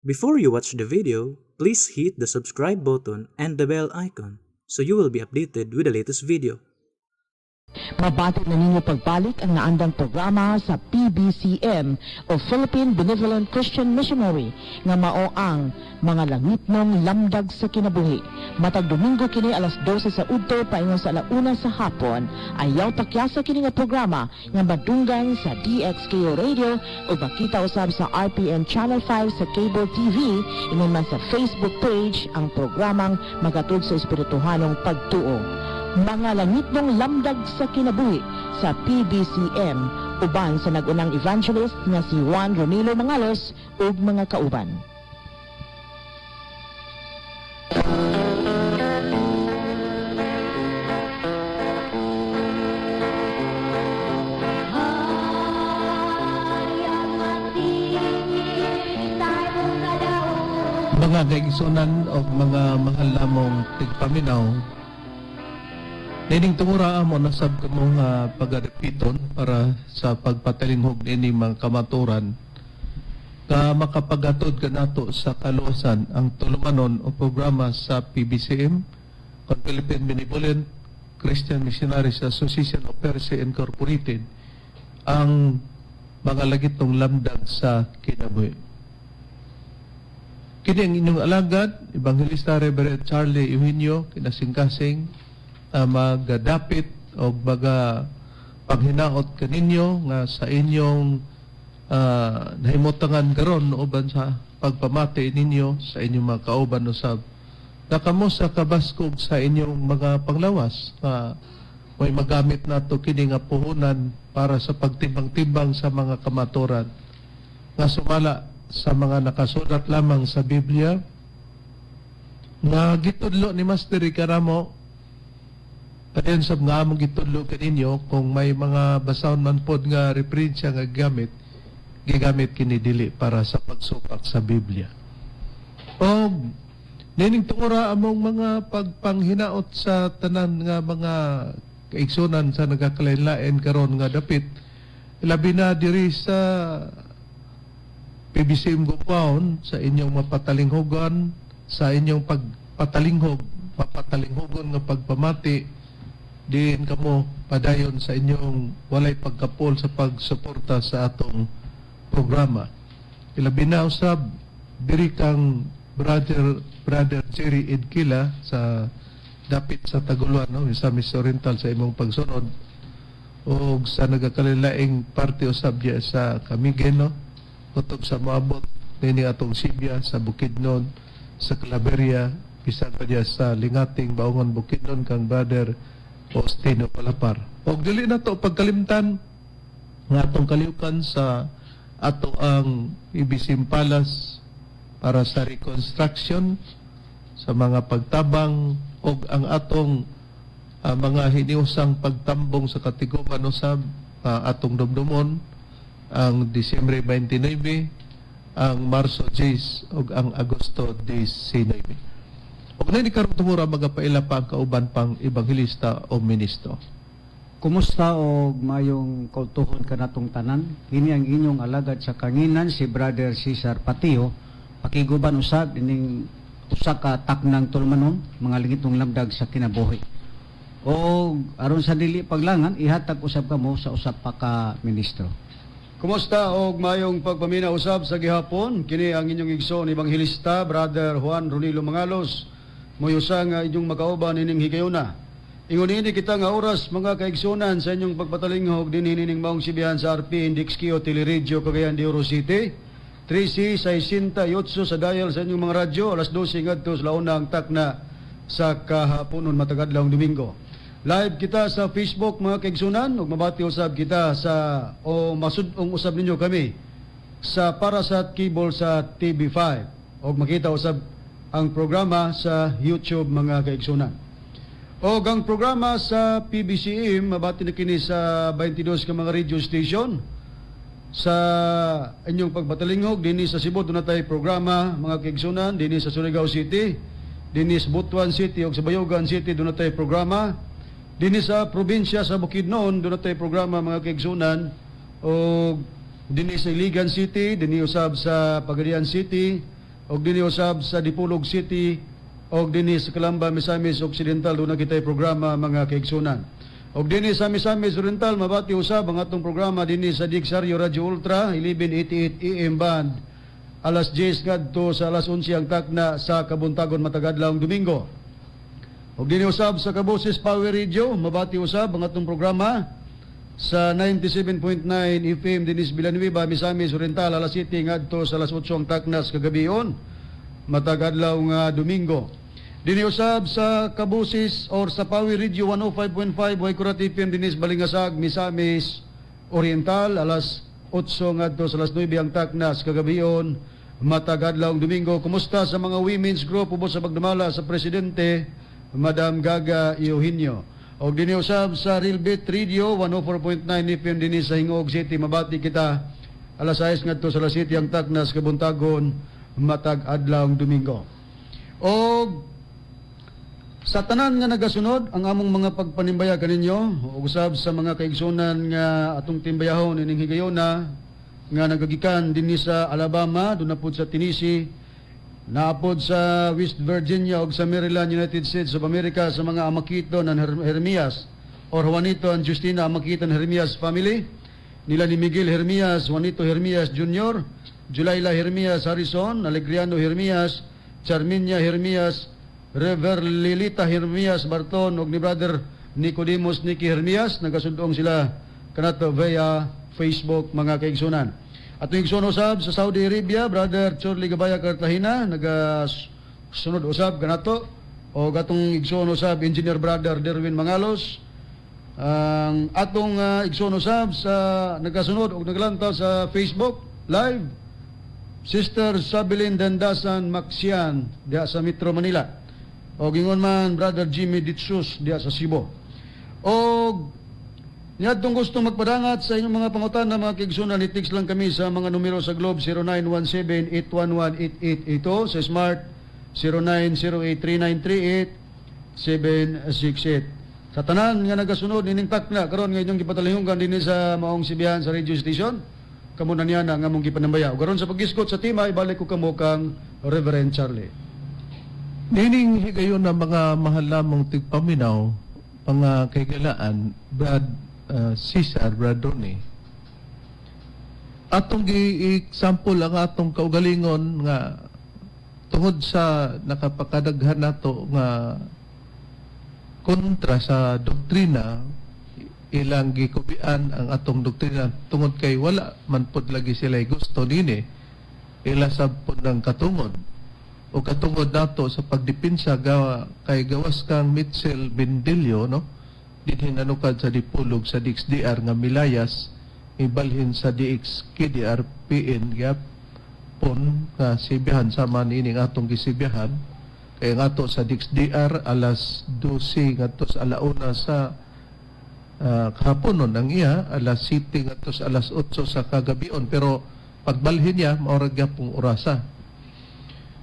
Before you watch the video, please hit the subscribe button and the bell icon so you will be updated with the latest video. Mabatid na ninyo pagbalik ang naandang programa sa PBCM o Philippine Benevolent Christian Missionary nga mao ang mga langitnong lamdag sa kinabuhi. Matag Domingo kini alas 12 sa udto paingon sa alauna sa hapon. Ayaw takyasa kini nga programa nga madunggan sa DXKO Radio o makita usab sa RPN Channel 5 sa cable TV ingon man sa Facebook page ang programang magatud sa espirituhanong pagtuo. Mga langitnong lamdag sa kinabuhi sa PBCM uban sa nagunang evangelist nga si Juan Ronilo Mangalos ug mga kauban. Mga kaigsunan o mga mahal namong tigpaminaw, nining tungura mo nasab ko mga pagaripiton para sa pagpatalinghog nini mga kamaturan ka makapagatod ka nato sa kaluwasan ang tulumanon o programa sa PBCM o Philippine Benevolent Christian Missionaries Association of Perse Incorporated ang mga lagitong lamdag sa kinabuhi. Kini ang inyong alagad, Evangelista Reverend Charlie Eugenio, kinasingkasing, magadapit o baga panghinaot kaninyo nga sa inyong nahimutangan karon uban sa pagpamati ninyo sa inyong mga kauban usab. Nakamo sa kabaskog sa inyong mga panglawas may magamit nato kini nga puhunan para sa pagtimbang-timbang sa mga kamaturan nga sumala sa mga nakasulat lamang sa Biblia nga gitudlo ni Master Karamo. Kaya sab nga among gitudlo kaninyo kung may mga basahon man pod nga referensya nga gigamit kini dili para sa pagsupak sa Biblia. O nining tungura among mga pagpanghinaot sa tanan nga mga kaigsunan sa nagakalain-lain karon nga dapit labi na diri sa PBCM compound sa inyong mapatalinghogan, sa inyong papatalinghogon nga pagpamati din kamo padayon sa inyong walay pagkapol sa pagsuporta sa atong programa. Ilabi na usab diri kang brother Jerry Edkila sa dapit sa Taguluan, no? Sa Miss Oriental sa imong pagsunod o sa nagakalilaing parte usab diya sa Camiguin, no? Kutob sa moabot nini atong Sibya sa Bukidnon, sa Claveria, bisan pa diya sa Lingating Baungon Bukidnon kang brother Ostino Palapar. O dili na to pagkalimtan nga atong kaliukan sa ato ang Ibisim Palace para sa reconstruction sa mga pagtabang o ang atong mga hiniusang pagtambong sa katiguban usab atong dumdumon ang Disyembre 29, ang Marso 10 ug ang Agosto 19. Og na ni karon tumura magapaila pa ang kauban pang ebanghelista o ministro. Kumusta og mayong kautuhon kanatong tanan? Kini ang inyong alagad sa kanginan si Brother Cesar Patio, pakiguban usab ining usa ka taknang tulmanon mga lingitong lamdag sa kinabuhi. O aron sa dili paglangan ihatag usab kamo sa usab pa ka ministro. Kumusta og mayong pagpamina usab sa gihapon? Kini ang inyong igsoon ebanghelista Brother Juan Ronilo Mangalos. Moyusa nga inyong makauban ining higayuna. Ingon ini kita nga oras mga kaigsunan sa inyong pagpatalinghog din hining maong sibihan sa RP Index Kio Teleregio Cagayan de Oro City. 3C68 sa dial sa inyong mga radyo alas 12 ngadto sa launa ang takna sa kahaponon matagadlawng Domingo. Live kita sa Facebook mga kaigsunan ug mabati usab kita sa o masud-ong usab ninyo kami sa Parasat Cable sa TV5 ug makita usab ang programa sa YouTube mga kaigsunan. O ang programa sa PBCM mabati na kini sa 22 ka mga radio station sa inyong pagpatalinghog dinhi sa Cebu dunay programa mga kaigsunan, dinhi sa Surigao City, dinhi sa Butuan City ug sa Bayogan City dunay programa. Dinhi sa probinsya sa Bukidnon dunay programa mga kaigsunan o dinhi sa Iligan City, dinhi usab sa Pagadian City, og dinhi usab sa Dipolog City og dinhi sa Calamba, Misamis Occidental doon na kitay programa mga kaigsunan. Og dinhi sa Misamis Oriental mabati usab ang atong programa dinhi sa Digsaryo Radio Ultra 1188 AM band alas 10 ngadto sa alas 11 ang takna sa kabuntagon matag adlaw Domingo. Og dinhi usab sa Kaboses Power Radio mabati usab ang atong programa sa 97.9 FM dinis Villanueva, Misamis Oriental alas 7 ngadto sa alas 8 ang takna sa kagabion matag adlaw nga Domingo. Dinhi usab sa Kaboses or sa Power Radio 105.5 Waikurat FM dinis Balingasag, Misamis Oriental alas 8 ngadto sa alas 9 ang takna sa kagabion matag adlaw Domingo. Kumusta sa mga women's group ubos sa pagdumala sa presidente Madam Gaga Eugenio. Og dinhi usab sa Real Beat Radio 104.9 FM dinhi sa Hingog City mabati kita alas 6 ngadto sa alas 7 ang takna sa kabuntagon matag adlaw Domingo. Og sa tanan nga nagasunod ang among mga pagpanimbaya kaninyo ug usab sa mga kaigsunan nga atong timbayahon ining higayona nga nagagikan dinhi sa Alabama, doon na pud sa Tennessee, naapod sa West Virginia ug sa Maryland, United States of America sa mga Amakito ng Hermias or Juanito and Justina Amakito ng Hermias family, nila ni Miguel Hermias, Juanito Hermias Jr., Julayla Hermias Harrison, Alegriano Hermias, Charminia Hermias, Rever Lilita Hermias Barton ug ni Brother Nicodemus Nicky Hermias, nagasudong sila kanato via Facebook mga kaigsunan. At igsoon usab sa Saudi Arabia, Brother Chorley Gabaya Cartagena, nagasunod usab kanato o gatong igsoon usab Engineer Brother Derwin Mangalos. Ang atong igsoon usab sa nagasunod og naglantaw sa Facebook live Sister Sabilin Dandasan Maxian diha sa Metro Manila. O gingon man Brother Jimmy Ditsus diha sa Cebu. Og niadtong gusto magpadangat sa inyong mga pangutana mga kaigsunan, i-text lang kami sa mga numero sa Globe 0917-811-8882, sa Smart 0908-3938-768. Sa tanan nga nagasunod ining takna karon nga inyong gipatalihunggan dinhi sa maong sibihan sa radio station, kamo na niya na nga mong gipanambaya. Karon sa pag-iskot sa tima ibalik ko kamo kang Reverend Charlie. Nining higayon na mga mahal lamang tigpaminaw, mga kaigalaan, Brad Cesar Bradoni. Atong gi-example ang atong kaugalingon nga tungod sa nakapakadaghan nato nga kontra sa doktrina, ilang gikubian ang atong doktrina tungod kay wala man pod lagi sila gusto nini ilasab pod ng katungod o katungod nato sa pagdipinsa kay gawas kang Mitchell Bendilio, no? Dinhin anukad sa Dipolog sa DXDR nga milayas ibalhin sa DX KDR PN gap pon nga sibihan sama nining atong gisibihan kay ngato sa DXDR alas 12 ngadto sa alauna sa kahaponon ang iya alas 7 ngadto sa alas 8 sa kagabion, pero pagbalhin niya maurag gyapong orasa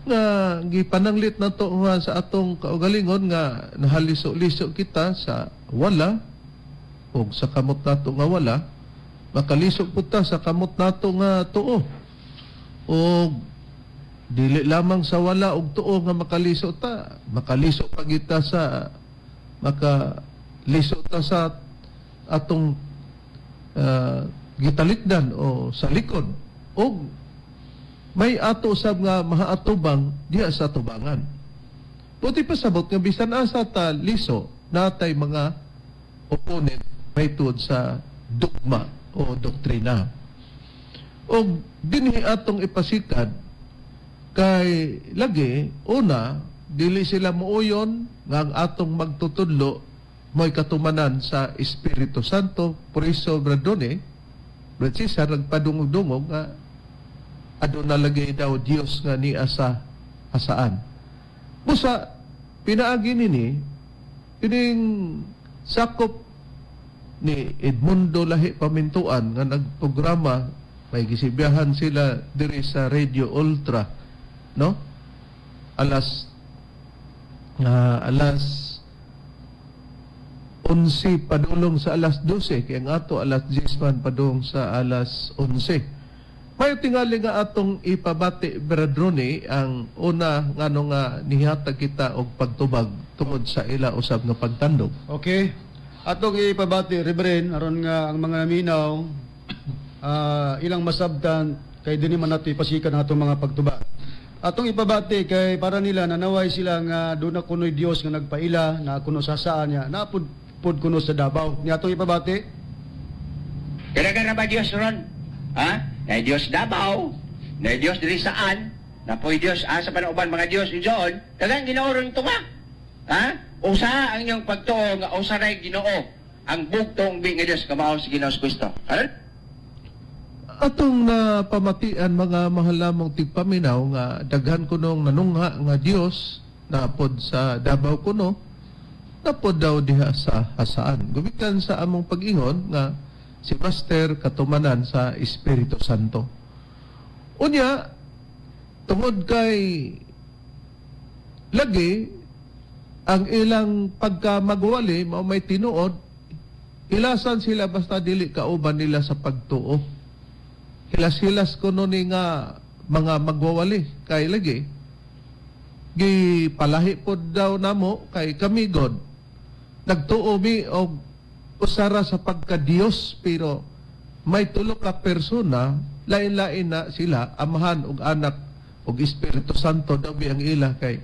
nga gipananglit na to nga sa atong kaugalingon nga nahaliso-liso kita sa wala o sa kamot nato nga wala, makaliso po ta sa kamot nato nga tuo o dili lamang sa wala og tuo nga makaliso ta, makaliso pa kita sa makaliso ta sa atong gitalikdan o sa likod o may ato usab nga mahaatubang diha sa tubangan. Buti pasabot nga bisan asa ta liso natay mga opponent may tuod sa dogma o doktrina. O dinhi atong ipasikad kay lagi una dili sila muuyon nga ang atong magtutudlo mo'y katumanan sa Espiritu Santo. Por iso Bradone Brad Cesar nagpadungog-dungog nga aduna lagay daw Dios nga ni asa asaan. Busa pinaagi nini ining sakop ni Edmundo Lahi Pamintuan nga nagprograma, may gisibiyahan sila diri sa Radio Ultra, no? Alas 11 padulong sa alas 12 kaya nga ato alas 10 man padung sa alas 11. May tingali nga atong ipabati, Bradroni, ang una nga nga nihatag kita og pagtubag tungod sa ila usab nga pagtandog. Okay. Atong ipabati, Reverend, aron nga ang mga naminaw, ilang masabtan, kay dini man nato ipasikan ang atong mga pagtuba. Atong ipabati kay para nila nanaway sila nga doon na kuno'y Dios nga nagpaila, na kuno sa saan niya, napud kuno sa Davao. Ni atong ipabati, Kaya ba Diyos ron? Ha? Na Diyos Davao, na Diyos diri saan, na po'y Diyos sa panauban mga Diyos iyon, tagang Ginoo ron ito ba? Ha? Usa ang inyong pagtuo nga usa ray Ginoo, ang bugtong bi nga Diyos kamao si Ginoo Kristo. Ano? Atong pamatian mga mahal namong tigpaminaw nga daghan kunong nanungha nga Dios napod sa Davao kuno, napod daw diha sa hasaan. Gumikan sa among pag-ingon nga si Master katumanan sa Espiritu Santo. Unya, tungod kay lagi ang ilang pagkamagwali mao may tinuod, hilasan sila basta dili kauban nila sa pagtuo. Hilas-hilas kuno ni nga mga magwawali kay lagi gipalahi pod daw namo kay kami God nagtuo mi og usara sa pagka-Dios, pero may tulo ka persona, lain-lain na sila, amahan ug anak ug Espiritu Santo daw ang ila kay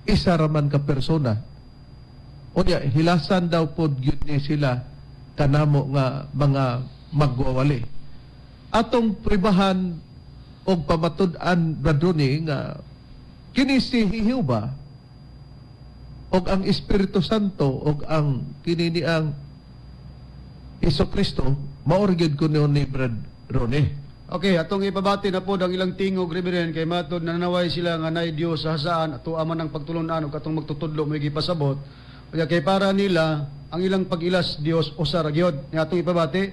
isa raman ka persona. Unya hilasan daw pod gyud ni sila kanamo nga mga magwawali. Atong pribahan og pamatud-an Bradroni nga kini si Jehova og ang Espiritu Santo og ang kini ang Iso Kristo, maorgid ko ni Brad Ronnie. okay, atong ipabati na po ang ilang tingog, Reverend, kay matod na nanaway sila nga nay Dios sa hasaan, ato aman ang pagtulunan o katong magtutudlo may gipasabot. Kaya kay para nila, ang ilang pag-ilas Dios o saragyod. Nga atong ipabati,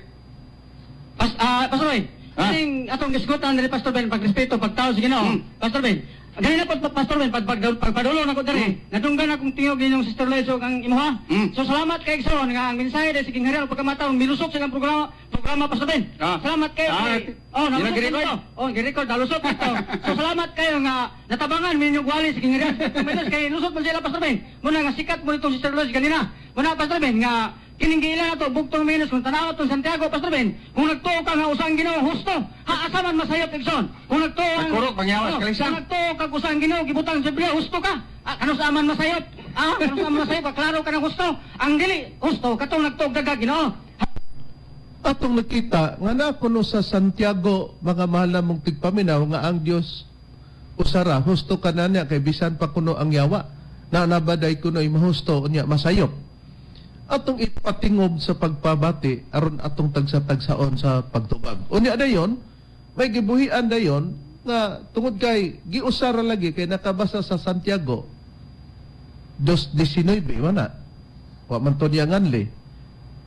Pastor Ben, ating atong gisgutan ni Pastor Ben pagrespeto pagtao sa Ginoo. Pastor Ben, ganina po Pastor Ben pagpadulo na ko diri. Nadunggan akong tingog ginyong Sister Loiso ang imuha. So salamat kay Igsoon nga ang mensahe sa King Harel pagkamataw milusok silang programa Pastor Ben. Salamat kayo. Girecord dalusot ito. So salamat kayo nga natabangan minyo gwali sa King Harel. Menos kay lusot mo sila Pastor Ben. Muna nga sikat mo nitong Sister Loiso ganina. Muna Pastor Ben nga kininggilan na to, bugtong minus, kung tanaw itong Santiago, Pastor Ben, kung nagtuo ka nga usang Ginoo, husto, haasaman masayot, Igsoon. Kung nagtuo ang... Nagkurok, pangyawas, kalisan. Kung nagtuo ka usang Ginoo, gibutang sa Biblia, husto ka. Kanus aman masayot. Kanus aman masayot, klaro ka ng husto. Ang dili, husto, katong nagtuo daga Ginoo. Atong nakita nga na kuno sa Santiago mga mahal namong tigpaminaw nga ang Dios usara husto kanana kay bisan pa kuno ang yawa na nabaday kuno ay mahusto unya masayop. Atong ipatingob sa pagpabati aron atong tagsa-tagsaon sa pagtubag. Unya dayon, may gibuhian dayon nga tungod kay giusara lagi kay nakabasa sa Santiago 2:19 mana. Wa man to niya nganli.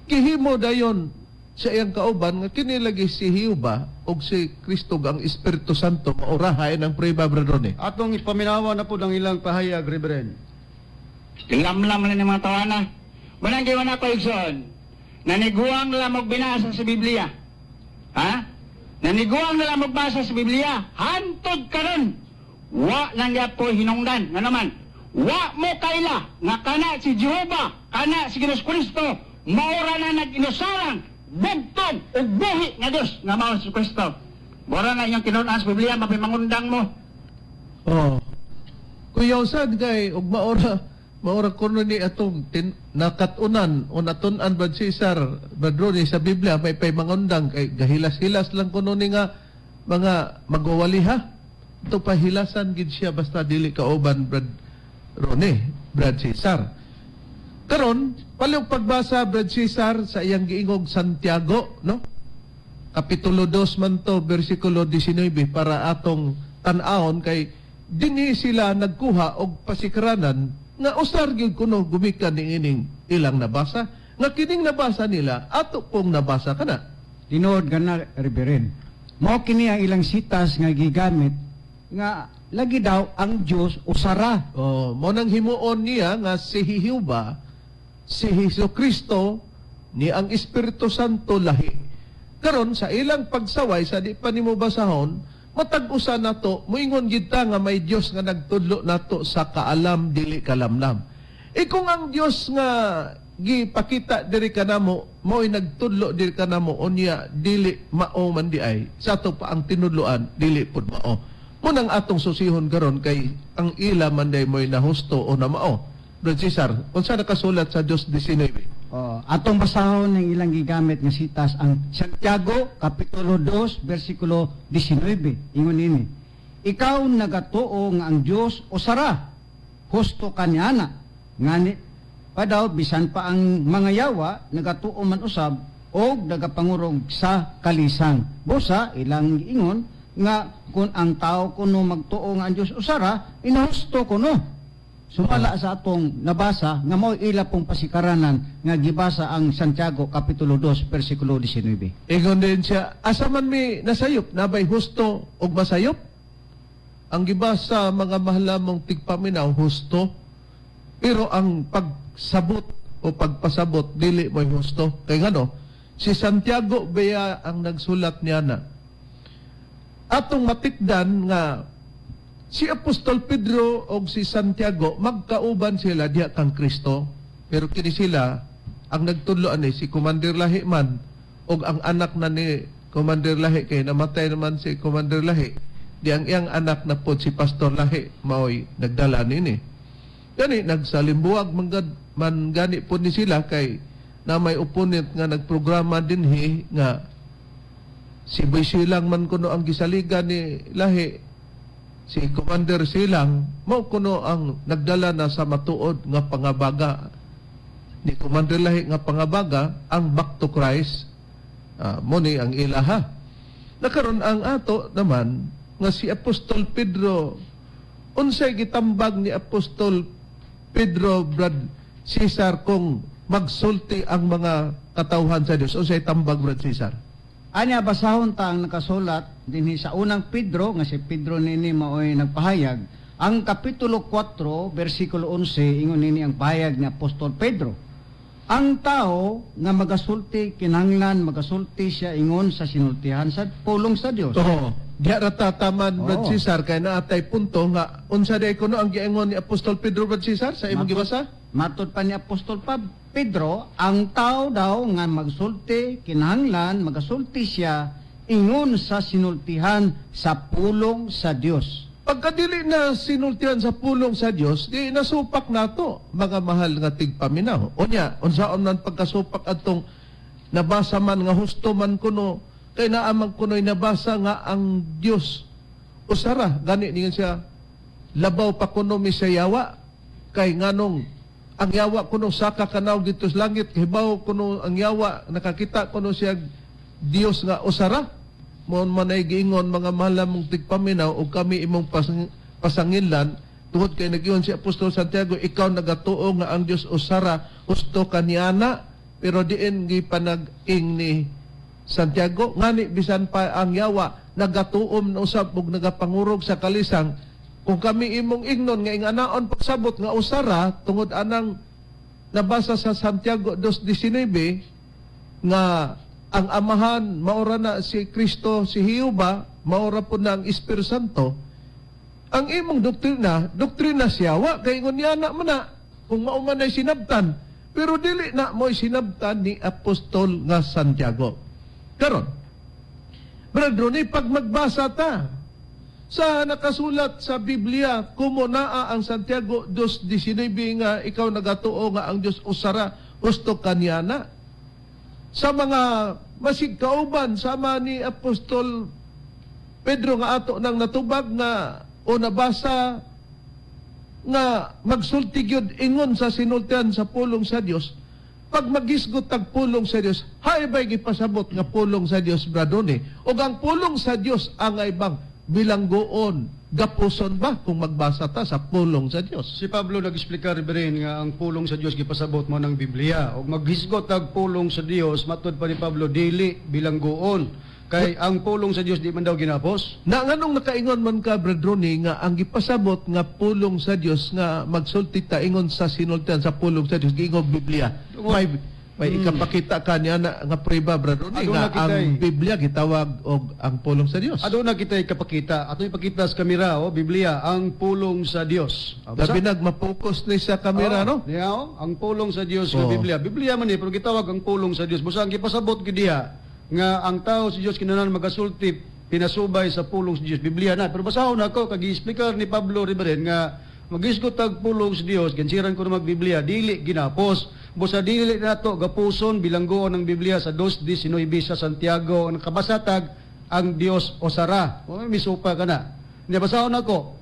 Gihimo dayon sa iyang kauban nga kini lagi si Jehova og si Kristo ang Espiritu Santo maurahay ng prueba Bradroni. atong ipaminawa na po ang ilang pahayag, Reverend. Tinglam-lam na ng mga tawana. Manang giwan ako, Igsoon. Naniguang na lang magbinasa sa Biblia. Ha? Naniguang na lang magbasa sa Biblia. Hantod ka ron. Wa lang po hinungdan. Nga naman, wa mo kaila nga kana si Jehova, kana si Ginoo Kristo, maura na nag-inusarang, bugtong, o buhi nga Diyos nga mao si Kristo. Maura na yung kinunan sa Biblia, mapimangundang mo. Oh. Kuya usad kay og maora kuno ni atong nakatunan o natunan bad Cesar Bradroni sa Biblia may mangundang kay gahilas-hilas lang kuno ni nga mga magwawali ha. Ito pahilasan gid siya basta dili kauban Brad Cesar. Karon palihog pagbasa Brad Cesar sa iyang giingog Santiago, no? Kapitulo 2 man to, versikulo 19 para atong tan-awon kay dinhi sila nagkuha og pasikranan nga usar gyud kuno gumikan ning ining ilang nabasa nga kining nabasa nila ato pong nabasa kana. Tinuod gana, Reverend. Mao kini ang ilang sitas nga gigamit nga lagi daw ang Dios usara. Oh, mo nang himuon niya nga si Jehova, si Jesucristo ni ang Espiritu Santo lahi. Karon sa ilang pagsaway sa di pa nimo basahon, matag-usa nato moingon gid ta nga may Dios nga nagtudlo nato sa kaalam dili kalamlam. Kung ang Dios nga gipakita diri kanamo mo'y nagtudlo diri kanamo unya dili mao man di ay sa ato pa ang tinudloan dili pud mao. Munang atong susihon karon kay ang ila man day mo'y nahusto o na mao. Brad Cesar, unsa nakasulat sa Dios 19? Atong basahon ng ilang gigamit nga sitas ang Santiago kapitulo 2 bersikulo 19. Ingon ini. Ikaw nagatuo nga ang Dios usara. Husto kaniana. Ngani padaw bisan pa ang mga yawa nagatuo man usab og nagapangurog sa kalisang. Busa ilang ingon nga kung ang tao kuno magtuo nga ang Dios usara, inahusto kuno. Sumala sa atong nabasa nga mao ila pong pasikaranan nga gibasa ang Santiago kapitulo 2 bersikulo 19. Ingon din siya, asa man mi nasayop, nabay husto og masayop? Ang gibasa mga mahalamong tigpaminaw, husto. Pero ang pagsabot o pagpasabot, dili mo'y husto. Kaya ngano, si Santiago Bea ang nagsulat niya na. Atong matikdan nga si Apostol Pedro o si Santiago, magkauban sila diha kang Kristo. Pero kini sila, ang nagtudloan ni si Commander Lahi man, o ang anak na ni Commander Lahi, kay namatay naman si Commander Lahi, di ang iyang anak na po si Pastor Lahi, mao'y nagdala nini. Gani, nagsalimbuwag man gani po ni sila, kay na may opponent nga nagprograma dinhi nga si Boy Silang man kuno ang gisaligan ni Lahi, si Commander Silang, mao kuno ang nagdala na sa matuod nga pangabaga ni Commander Lahi nga pangabaga, ang Back to Christ. Muni ang ilaha. Nakaroon ang ato naman nga si Apostol Pedro, unsay gitambag ni Apostol Pedro, Brad Cesar, kung magsulti ang mga katawhan sa Dios? Unsay tambag, Brad Cesar? Anya basahon ta ang nakasulat dinhi sa unang Pedro nga si Pedro nini maoy nagpahayag ang kapitulo 4 bersikulo 11 ingon nini ang pahayag ni Apostol Pedro. Ang tao nga magasulti kinahanglan magasulti siya ingon sa sinultihan sa pulong sa Dios. Oo. Diya ratataman, Brad Oo. Cesar, kay naatay punto nga unsa day kuno ang giingon ni Apostol Pedro, Brad Cesar, sa imong gibasa? Matod pa ni Apostol Pedro, ang tao daw nga magsulti, kinahanglan, magasulti siya, ingon sa sinultihan sa pulong sa Dios. Pagkadili na sinultihan sa pulong sa Dios, di nasupak nato, mga mahal nga tigpaminaw. Unya, unsaon man pagkasupak atong nabasa man nga husto man kuno, kay naamang kuno'y nabasa nga ang Dios usara. Gani niyan siya, labaw pa kuno mi sa yawa, kay nganong ang yawa kuno saka kanaw dito sa langit, hibaw kuno ang yawa, nakakita kuno siya Dios nga usara. Mon manay giingon mga malamong tigpaminaw o kami imong pasangilan tungod kay nagiyon si Apostol Santiago, ikaw nagatuo nga ang Dios usara, husto kaniana, pero diin gipanag-ing ni Santiago ngani bisan pa ang yawa nagatuom na usab ug nagapangurog sa kalisang, kung kami imong ignon nga inganaon pagsabot nga usara tungod anang nabasa sa Santiago 2:19 nga ang amahan maora na si Kristo, si Jehova, maora po na ang Espiritu Santo. Ang imong doktrina siyawa kay ngunyana man na kung mao man ay sinabtan, pero dili na mo'y sinabtan ni Apostol nga Santiago. Karon, Brad Ronnie, pag magbasa ta sa nakasulat sa Biblia, kumo naa ang Santiago 2:19 nga ikaw nagatuo nga ang Dios usara, husto kaniana. Sa mga masig kauban sama ni Apostol Pedro nga ato nang natubag nga o nabasa nga magsulti gyud ingon sa sinultihan sa pulong sa Dios. Pag magisgot tag pulong sa Dios, haibay gipasabot nga pulong sa Dios, bradone. O ang pulong sa Dios ang bang bilanggoon, gapuson ba kung magbasa ta sa pulong sa Dios? Si Pablo nag-explica rin nga ang pulong sa Dios gipasabot mo ng Biblia. O maghisgot tag pulong sa Dios, matod pa ni Pablo, dili bilanggoon. Kay ang pulong sa Dios di man daw ginapos. Na nganong nakaingon man ka, Brad Ronnie, nga ang gipasabot nga pulong sa Dios nga magsulti ta ingon sa sinultihan sa pulong sa Dios giingog Biblia. May ikapakita ka niya na nga prueba, Brother Ronnie, Aduna nga kita ang Biblia gitawag og ang pulong sa Dios. Aduna kita ikapakita. Ato ipakita sa kamera, Biblia, ang pulong sa Dios. Labi nagmapokus ni sa kamera, no? Niya, ang pulong sa Dios Oo. nga Biblia. Biblia man pero gitawag ang pulong sa Dios. Busa ang gipasabot gid diha nga ang tao si Dios kinahanglan magasulti pinasubay sa pulong sa Dios. Biblia na. Pero basahon ako kag gi-explicar ni Pablo Riberen nga magisgot tag pulong sa Dios, gansiran ko na magbiblia, dili ginapos. Busa dili nato gapuson bilanggoon ng Biblia sa 2:19 sa Santiago ang kabasatag ang Dios o sara. O misupa ka na. Nya basahon ako.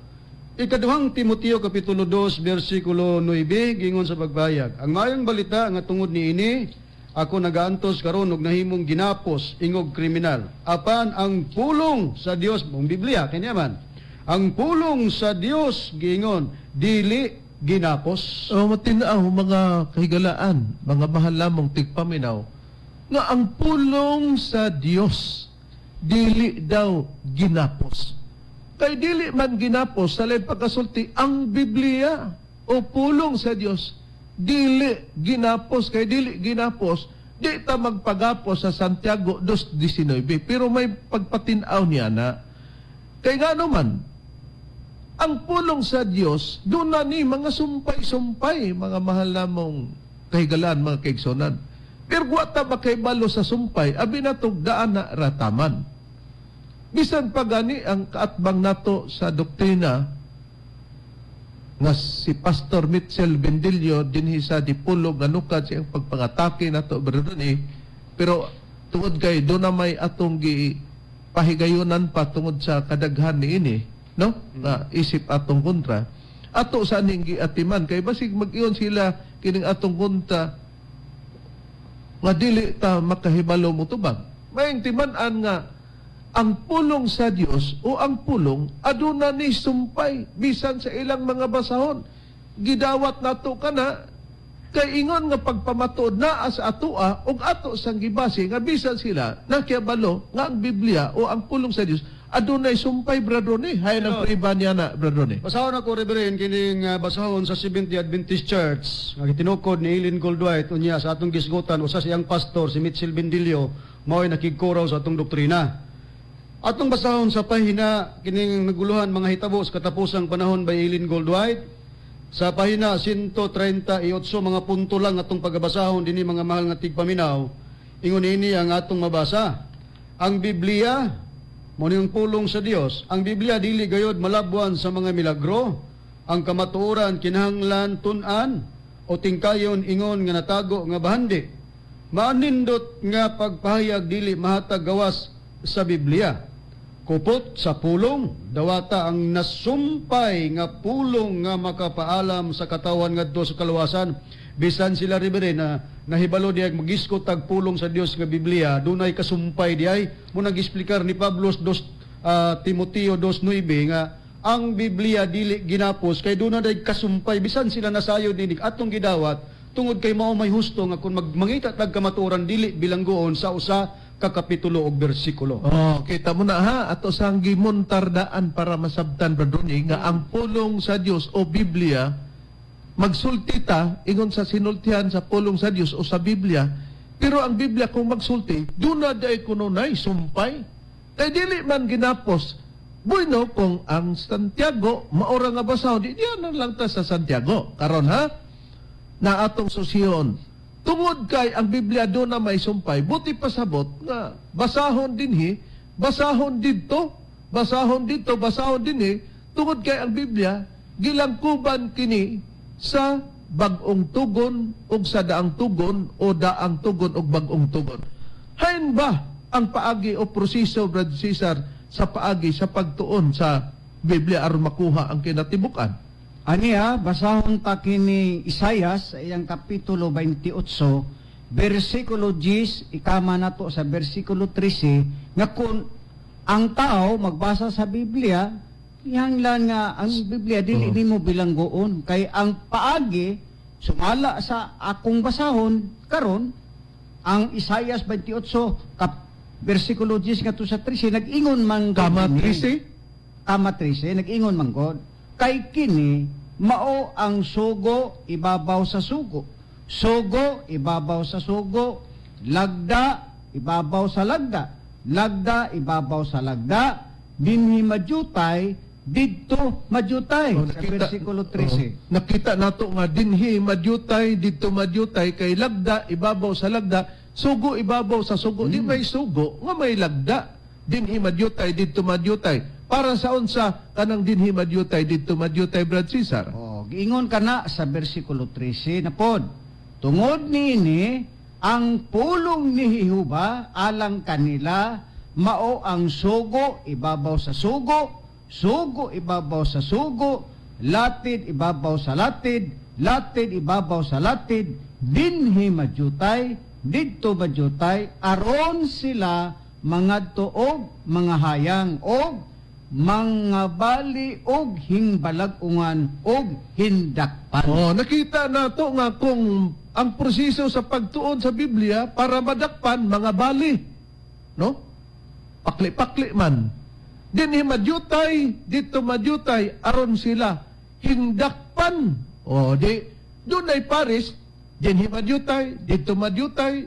Ikaduhang Timoteo kapitulo 2 bersikulo 9 gingon sa pagbayag. Ang mayang balita nga tungod niini ako nagaantos karon og nahimong ginapos ingog kriminal. Apan ang pulong sa Dios mong Biblia kanya man. Ang pulong sa Dios gingon dili ginapos. O matinaw mga kahigalaan, mga mahal lamang tigpaminaw, nga ang pulong sa Dios dili daw ginapos. Kay dili man ginapos sa lain pagkasulti ang Biblia o pulong sa Dios dili ginapos. Kay dili ginapos di ta magpagapos sa Santiago 2:19 pero may pagpatinaw niya na kay nga naman ang pulong sa Dios doon na ni mga sumpay-sumpay, mga mahal namong kahigalaan, mga kaigsonan. Pero guwata ba kay balo sa sumpay, abi natong daan na rataman. Bisan pa gani ang kaatbang nato sa doktrina nga si Pastor Mitchell Bendilio dinhi sa Dipolog nga nukad siyang pagpangatake nato berdon pero tungod kay doon na may atong pahigayonan pa tungod sa kadaghan niini, no? Na isip atong kontra. Ato sa ning giatiman kay basig mag-iyon sila kining atong kontra nga dili ta makahibalo mo tubag. Mayang timan-an nga ang pulong sa Dios o ang pulong aduna ni sumpay bisan sa ilang mga basahon. Gidawat nato kana kay ingon nga pagpamatuod naa sa atoa ug ato sang gibase nga bisan sila nakibalo nga ang Biblia o ang pulong sa Dios adunay sumpay, Brother Ronnie. Hay nang priba niya na, Brother Ronnie. Basahon ako Reverend kining basahon sa Seventh-day Adventist Church nga gitinukod ni Eileen Goldwhite unya sa atong gisgutan usa siyang pastor si Mitchell Bendilio mao'y nakigkuraw sa atong doktrina. Atong basahon sa pahina kining naguluhan mga hitabo sa katapusang panahon by Eileen Goldwhite sa pahina 138 mga punto lang atong pagbasahon dinhi mga mahal nga tigpaminaw. Ingon ini ang atong mabasa. Ang Biblia mo niyang pulong sa Dios. Ang Biblia dili gayod malabuan sa mga milagro. Ang kamatuoran kinahanglan tun-an o tingkayon ingon nga natago nga bahandi. Maanindot nga pagpahayag dili mahatag gawas sa Biblia. Kupot sa pulong, dawata ang nasumpay nga pulong nga makapaalam sa katawan ngadto sa kaluwasan. Bisan sila ribere na nahibalo diay magiskot tag pulong sa Dios nga Biblia, dunay kasumpay diay mo nag-explicar ni Pablo Timoteo 2:9 nga ang Biblia dili ginapos kay dunay kasumpay bisan sila nasayo dinig atong gidawat tungod kay mao may husto nga kun mangita tag kamatuoran dili bilanggoon sa usa ka kapitulo o bersikulo. Oh, kita mo na ha, ato sang gimuntardaan para masabtan, Brother Ronnie, nga ang pulong sa Dios o Biblia magsulti ta ingon sa sinultihan sa pulong sa Dios o sa Biblia, pero ang Biblia kung magsulti duna day kununay sumpay kay dili man ginapos. Bueno kung ang Santiago maora nga basahon di diyan lang ta sa Santiago karon ha na atong susyon tungod kay ang Biblia do na may sumpay buti pasabot nga basahon dinhi basahon dito basahon dinhi tungod kay ang Biblia gilangkuban kini sa bag-ong tugon ug sa daang tugon o daang tugon ug bag-ong tugon. Hain ba ang paagi o proseso, Brad Cesar, sa paagi sa pagtuon sa Biblia aron makuha ang kinatibukan? Aniya, basahon ta kini Isaias sa iyang kapitulo 28, bersikulo 10, ikama nato sa bersikulo 13, nga kung ang tao magbasa sa Biblia, ihanglan nga ang Biblia dili nimo bilanggoon kay ang paagi sumala sa akong basahon karon ang Isaias 28 bersikulo 10 ngadto sa 13 nag-ingon man Kama 13 nag-ingon man God kay kini mao ang sugo ibabaw sa sugo sugo, ibabaw sa sugo, lagda, ibabaw sa lagda, lagda, ibabaw sa lagda, dinhi madyutay, didto madyutay. Sa versikulo 13. Nakita nato nga dinhi madyutay didto madyutay kay lagda ibabaw sa lagda, sugo ibabaw sa sugo. Di may sugo nga may lagda. Dinhi madyutay didto madyutay. Para sa unsa kanang dinhi madyutay didto madyutay, Brad Cesar? Giingon ka na sa versikulo 13 na pod. Tungod niini ang pulong ni Jehova alang kanila mao ang sugo ibabaw sa sugo, sugo ibabaw sa sugo, latid ibabaw sa latid, latid ibabaw sa latid, dinhi madyutay, didto madyutay, aron sila mga tuog, mga hayang og mga bali og hingbalag-ungan og hindakpan. Nakita nato nga kung ang proseso sa pagtuon sa Biblia para madakpan mga bali, no? Pakli-pakli man. Dinhi madyutay, dito madyutay, aron sila hindakpan. Di doon ay pares, dinhi madyutay, dito madyutay,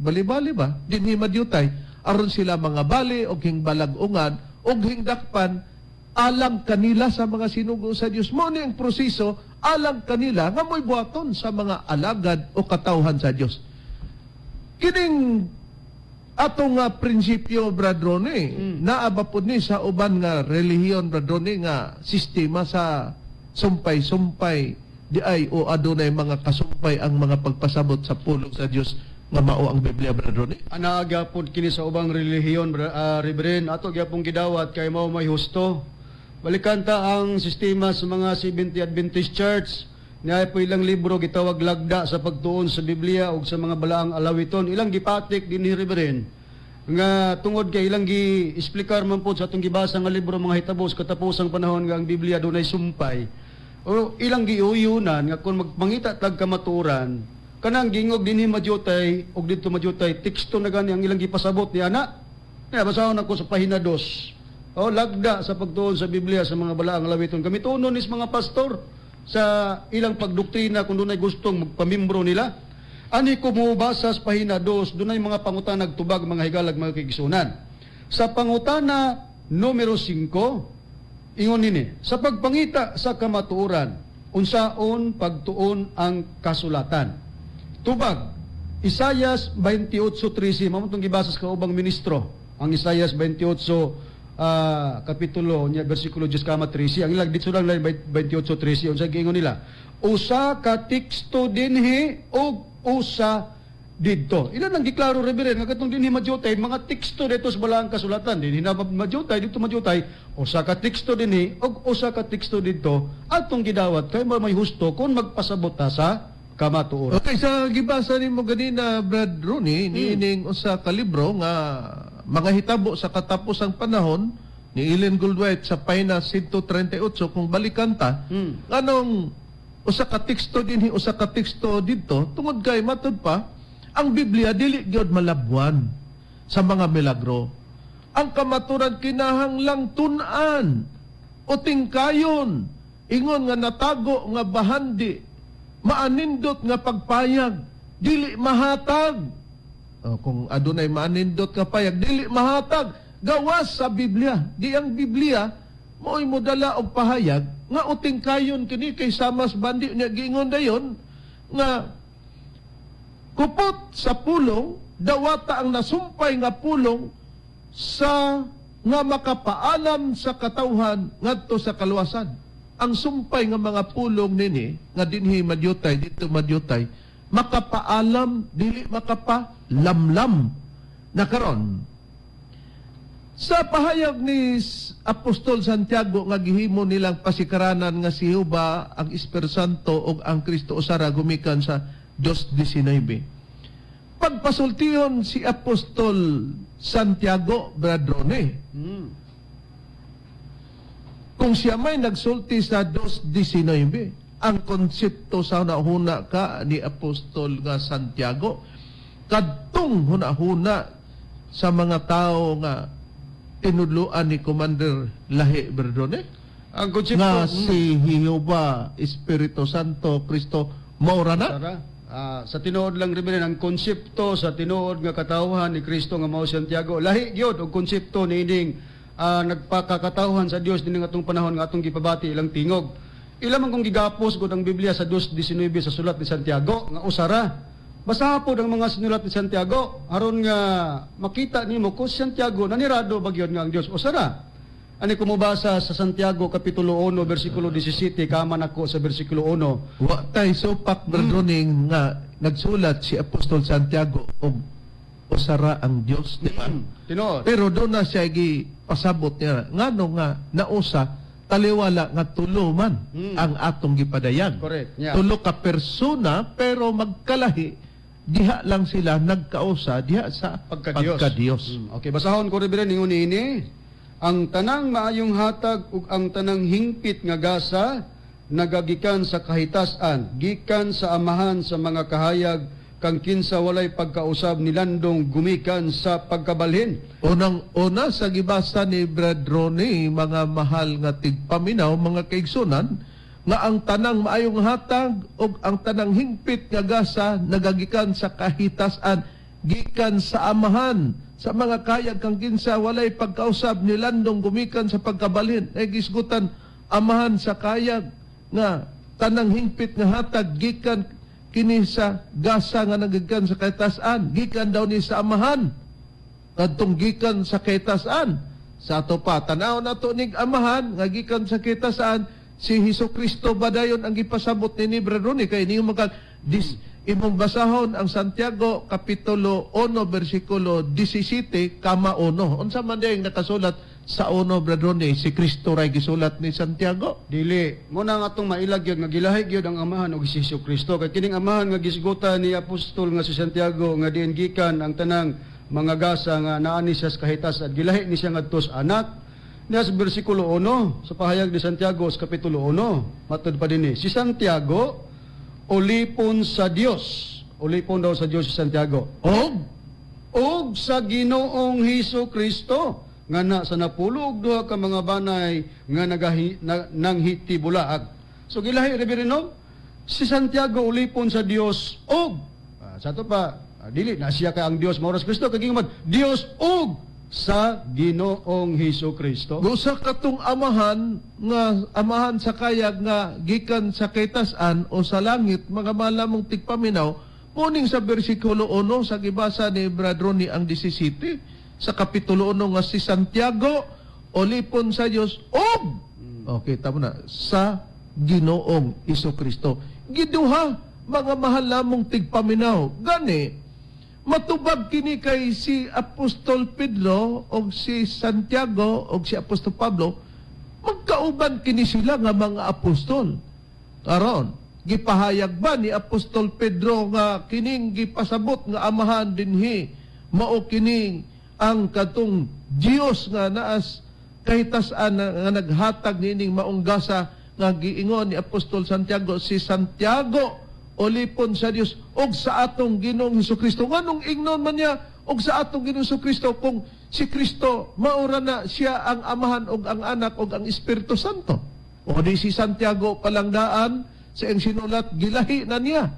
bali-bali ba? Dinhi madyutay, aron sila mga bali o hingbalag-ungan o hingdakpan alang kanila sa mga sinugo sa Dios. Mo ni ang proseso alang kanila nga mo'y buhaton sa mga alagad o katawhan sa Dios. Kining atong nga prinsipyo, Brad Ronnie, naabapod ni sa uban nga relihiyon, Brad Ronnie, nga sistema sa sumpay-sumpay di ay o adunay mga kasumpay ang mga pagpasabot sa pulong sa Dios nga mao ang Biblia, Brad Ronnie. Ana gyapon kini sa ubang relihiyon, Reverend, ato gyapon gidawat kay mao may husto. Balikan ta ang sistema sa mga Seventh Adventist Church. Niya po ilang libro gitawag lagda sa pagtuon sa Biblia ug sa mga balaang alawiton. Ilang gipatik din ni Reverend nga tungod kay ilang gi-explicar man po sa atong gibasa nga libro mga hitabo sa katapusang panahon nga ang Biblia dunay sumpay. O ilang giuyunan nga kung magmangita tag kamaturan kanang gingog dinhi madyutay ug didto madyutay teksto na gani ang ilang gipasabot ni ana. Kaya basahon ako sa pahina 2. Lagda sa pagtuon sa Biblia sa mga balaang alawiton. Kami tunon is mga pastor sa ilang pagdoktrina kung doon ay gustong magpamimbro nila. Ani ko mo basa sa pahina 2, doon ay mga pangutanag tubag, mga higalag, mga kigsunan. Sa pangutana numero 5, ingon nini, sa pagpangita sa kamatuoran, unsaon pagtuon ang kasulatan. Tubag, Isayas 28:13, mamutong gibasa sa kaubang ministro, ang Isayas 28, kapitulo niya bersikulo 10:13 ang ilang dito lang 28:13 unsa giingon nila usa ka teksto dinhi og usa didto. Ilan ang giklaro, Reverend, nga katong dinhi madyutay mga teksto dito sa balaang kasulatan, dinhi na madyutay dito madyutay usa ka teksto dinhi og usa ka teksto didto atong gidawat kay may husto kung magpasabot ta sa kamatuoran. Okay, sa gibasa nimo ganina, Brad Ronnie, niining usa ka libro nga mga hitabo sa katapusang panahon ni Ellen Goldwhite sa pahina 138 kung balikan ta, anong usa ka teksto dinhi usa ka teksto didto tungod kay matud pa ang Biblia dili gyud malabwan sa mga milagro. Ang kamaturan kinahanglang tun-an o tingkayon, ingon nga natago nga bahandi, maanindot nga pagpayag, dili mahatag. Kung adunay maanindot nga payag, dili mahatag, gawas sa Biblia. Di ang Biblia, mo'y modala og pahayag, nga uting kayon kini kay Samas Bandi, niya giingon dayon, nga kupot sa pulong, dawata ang nasumpay nga pulong, sa nga makapaalam sa katawhan ngadto sa kaluwasan. Ang sumpay nga mga pulong nini, nga dinhi madyutay, dito madyutay, makapaalam, dili makapalamlam na karon. Sa pahayag ni Apostol Santiago nga gihimo nilang pasikaranan nga si Jehova, ang Espiritu Santo ug ang Kristo usara gumikan sa 2:19. Pagpasultihon si Apostol Santiago, Brad Ronnie, kung siya may nagsulti sa 2:19, ang konsepto sa hunahuna ka ni Apostol nga Santiago, kadtong hunahuna sa mga tao nga tinudluan ni Commander Lahi Berdone, Ang konsepto nga si Jehova, Espiritu Santo, Kristo, Maura na. Sara, sa tinuod lang rin ang konsepto sa tinuod nga katawhan ni Kristo nga mao Santiago. Lahi gyud og konsepto niining nagpakakatawhan sa Dios dinhi atong panahon nga atong gipabati ilang tingog. Ila man kung gigapos gud ang Biblia sa 2:19 sa sulat ni Santiago nga usara. Basaha po ang mga sinulat ni Santiago aron nga makita nimo kung Santiago nanirado ba gyud nga ang Dios usara. Ani ko mobasa sa Santiago kapitulo 1 bersikulo 17 kaman ako sa bersikulo 1. Wa tay supak Roning nga nagsulat si Apostol Santiago og usara ang Dios, di ba? Tinuod. Pero doon na siya pasabot niya ngano nga nausa taliwala nga tulo man ang atong gipadayan. Correct. Yeah. Tulo ka persona pero magkalahi diha lang sila nagkausa diha sa pagka-Dios. Okay, basahon ko rin ningon ini. Ang tanang maayong hatag ug ang tanang hingpit nga gasa nagagikan sa kahitasan, gikan sa amahan sa mga kahayag kang kinsa walay pagkausab ni landong gumikan sa pagkabalhin. Unang-una sa gibasa ni Brad Ronnie, mga mahal nga tigpaminaw, mga kaigsunan, nga ang tanang maayong hatag o ang tanang hingpit nga gasa nagagikan sa kahitasan, gikan sa amahan, sa mga kayag kang kinsa walay pagkausab ni landong gumikan sa pagkabalhin. Ay gisgutan, amahan sa kayag nga tanang hingpit nga hatag, gikan kini sa gasa nga nagagikan sa kahitasan, gikan daw ni sa amahan. Kadtong gikan sa kahitasan. Sa ato pa, tanaw na to ning amahan, nga gikan sa kahitasan, si Hesukristo ba dayon ang gipasabot ni Brad Ronnie? Kaya niyo imong basahon ang Santiago Kapitulo 1, versikulo 17, kama 1. Unsa man dayang nakasulat sa 1, Brad Ronnie? Si Kristo ray gisulat ni Santiago? Dili, muna nga itong mailag yun, nga gilahi yun ang amahan o si Kristo. Kaya kining amahan nga gisgutan ni Apostol nga si Santiago, nga diin gikan ang tanang mga gasa nga naani siya sa kahitas at gilahi ni siya nga tos anak. Niya sa versikulo 1, sa pahayag ni Santiago sa Kapitulo 1, matod pa din si Santiago, ulipon sa Dios. Ulipon daw sa Dios si Santiago. Og sa Ginoong Hesukristo nga na sa napulog duha ka mga banay nga nanghiti bulaag. So gilahi reverendo si Santiago ulipon sa Dios og sa to pa dili na siya ka ang Dios mao ra Kristo kay gingmad Dios og sa Ginoong Hesukristo. Gusa katong amahan nga amahan sa kayag nga gikan sa kahitasan o sa langit mga malamong tigpaminaw muning sa bersikulo 1 sa gibasa ni Brad Ronnie ang 17 sa kapitulo 1 nga si Santiago ulipon sa Dios og okay tama na sa Ginoong Hesukristo. Giduha mga mahal lamong tigpaminaw gani matubag kini kay si Apostol Pedro o si Santiago o si Apostol Pablo, magkauban kini sila nga mga apostol. Karon, gipahayag ba ni Apostol Pedro nga kining gipasabot nga amahan dinhi mao kining ang katong Dios nga naas kahitasan nga naghatag nining maong gasa nga giingon ni Apostol Santiago si Santiago ulipon sa Dios og sa atong Ginoong Hesukristo. Nganong ingnon man niya og sa atong Ginoong Hesukristo kung si Kristo maura na siya ang amahan og ang anak og ang Espiritu Santo. O di si Santiago palangdaan sa iyang sinulat gilahi na niya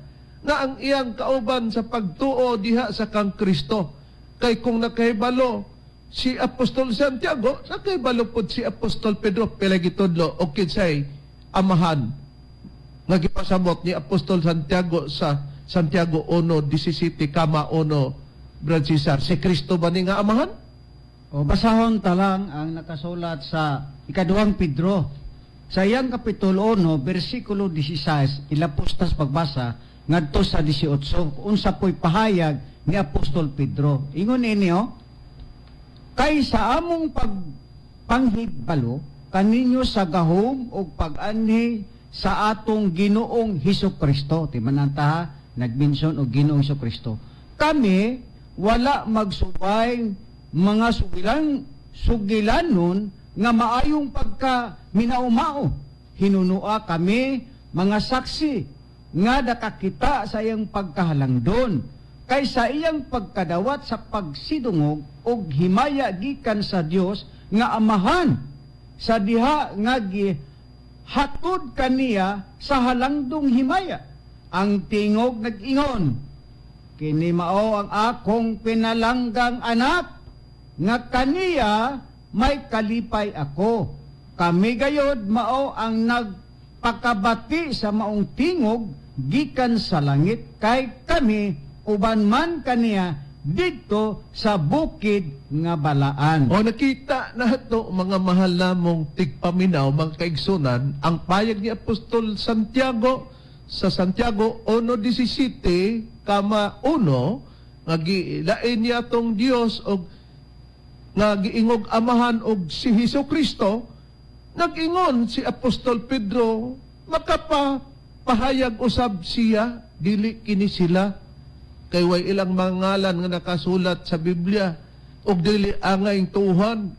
na ang iyang kauban sa pagtuo diha sa kang Kristo. Kay kung nakahibalo si Apostol Santiago, nakahibalo pod si Apostol Pedro pelagitudlo og kinsay amahan nga gipasabot ni Apostol Santiago sa Santiago 1:17 kama 1 Brad Cesar. Si Kristo ba ni nga amahan? O basahon ta lang ang nakasulat sa ikaduhang Pedro. Sa iyang kapitulo 1, bersikulo 16, ilapustas pagbasa ngadto sa 18, unsa po'y pahayag ni Apostol Pedro. Ingon ninyo, kay sa among panghibalo kaninyo sa gahom o pag-anhi sa atong Ginoong Hesukristo. Timananta, nagmention og Ginoong Hesukristo. Kami wala magsubay mga sugilanon nga maayong pagka minaumao. Hinunua kami mga saksi nga nakakita sa iyang pagkahalangdon kay sa iyang pagkadawat sa pagsidungog og himaya gikan sa Dios nga amahan sa diha nga hatod kaniya sa halangdong himaya ang tingog nag-ingon, kini mao ang akong pinalanggang anak, nga kaniya may kalipay ako. Kami gayod mao ang nagpakabati sa maong tingog gikan sa langit, kay kami uban man kaniya dito sa bukid nga balaan. O nakita na ito, mga mahal namong tigpaminaw, mga kaigsunan, ang payag ni Apostol Santiago sa Santiago 1:17, kama 1, nga gilain niya tong Dios og nga giingog amahan og si Hesukristo. Nag-ingon si Apostol Pedro, makapahayag usab siya, dili kini sila kay way ilang mangalan nga nakasulat sa Biblia og dili angay tuhan.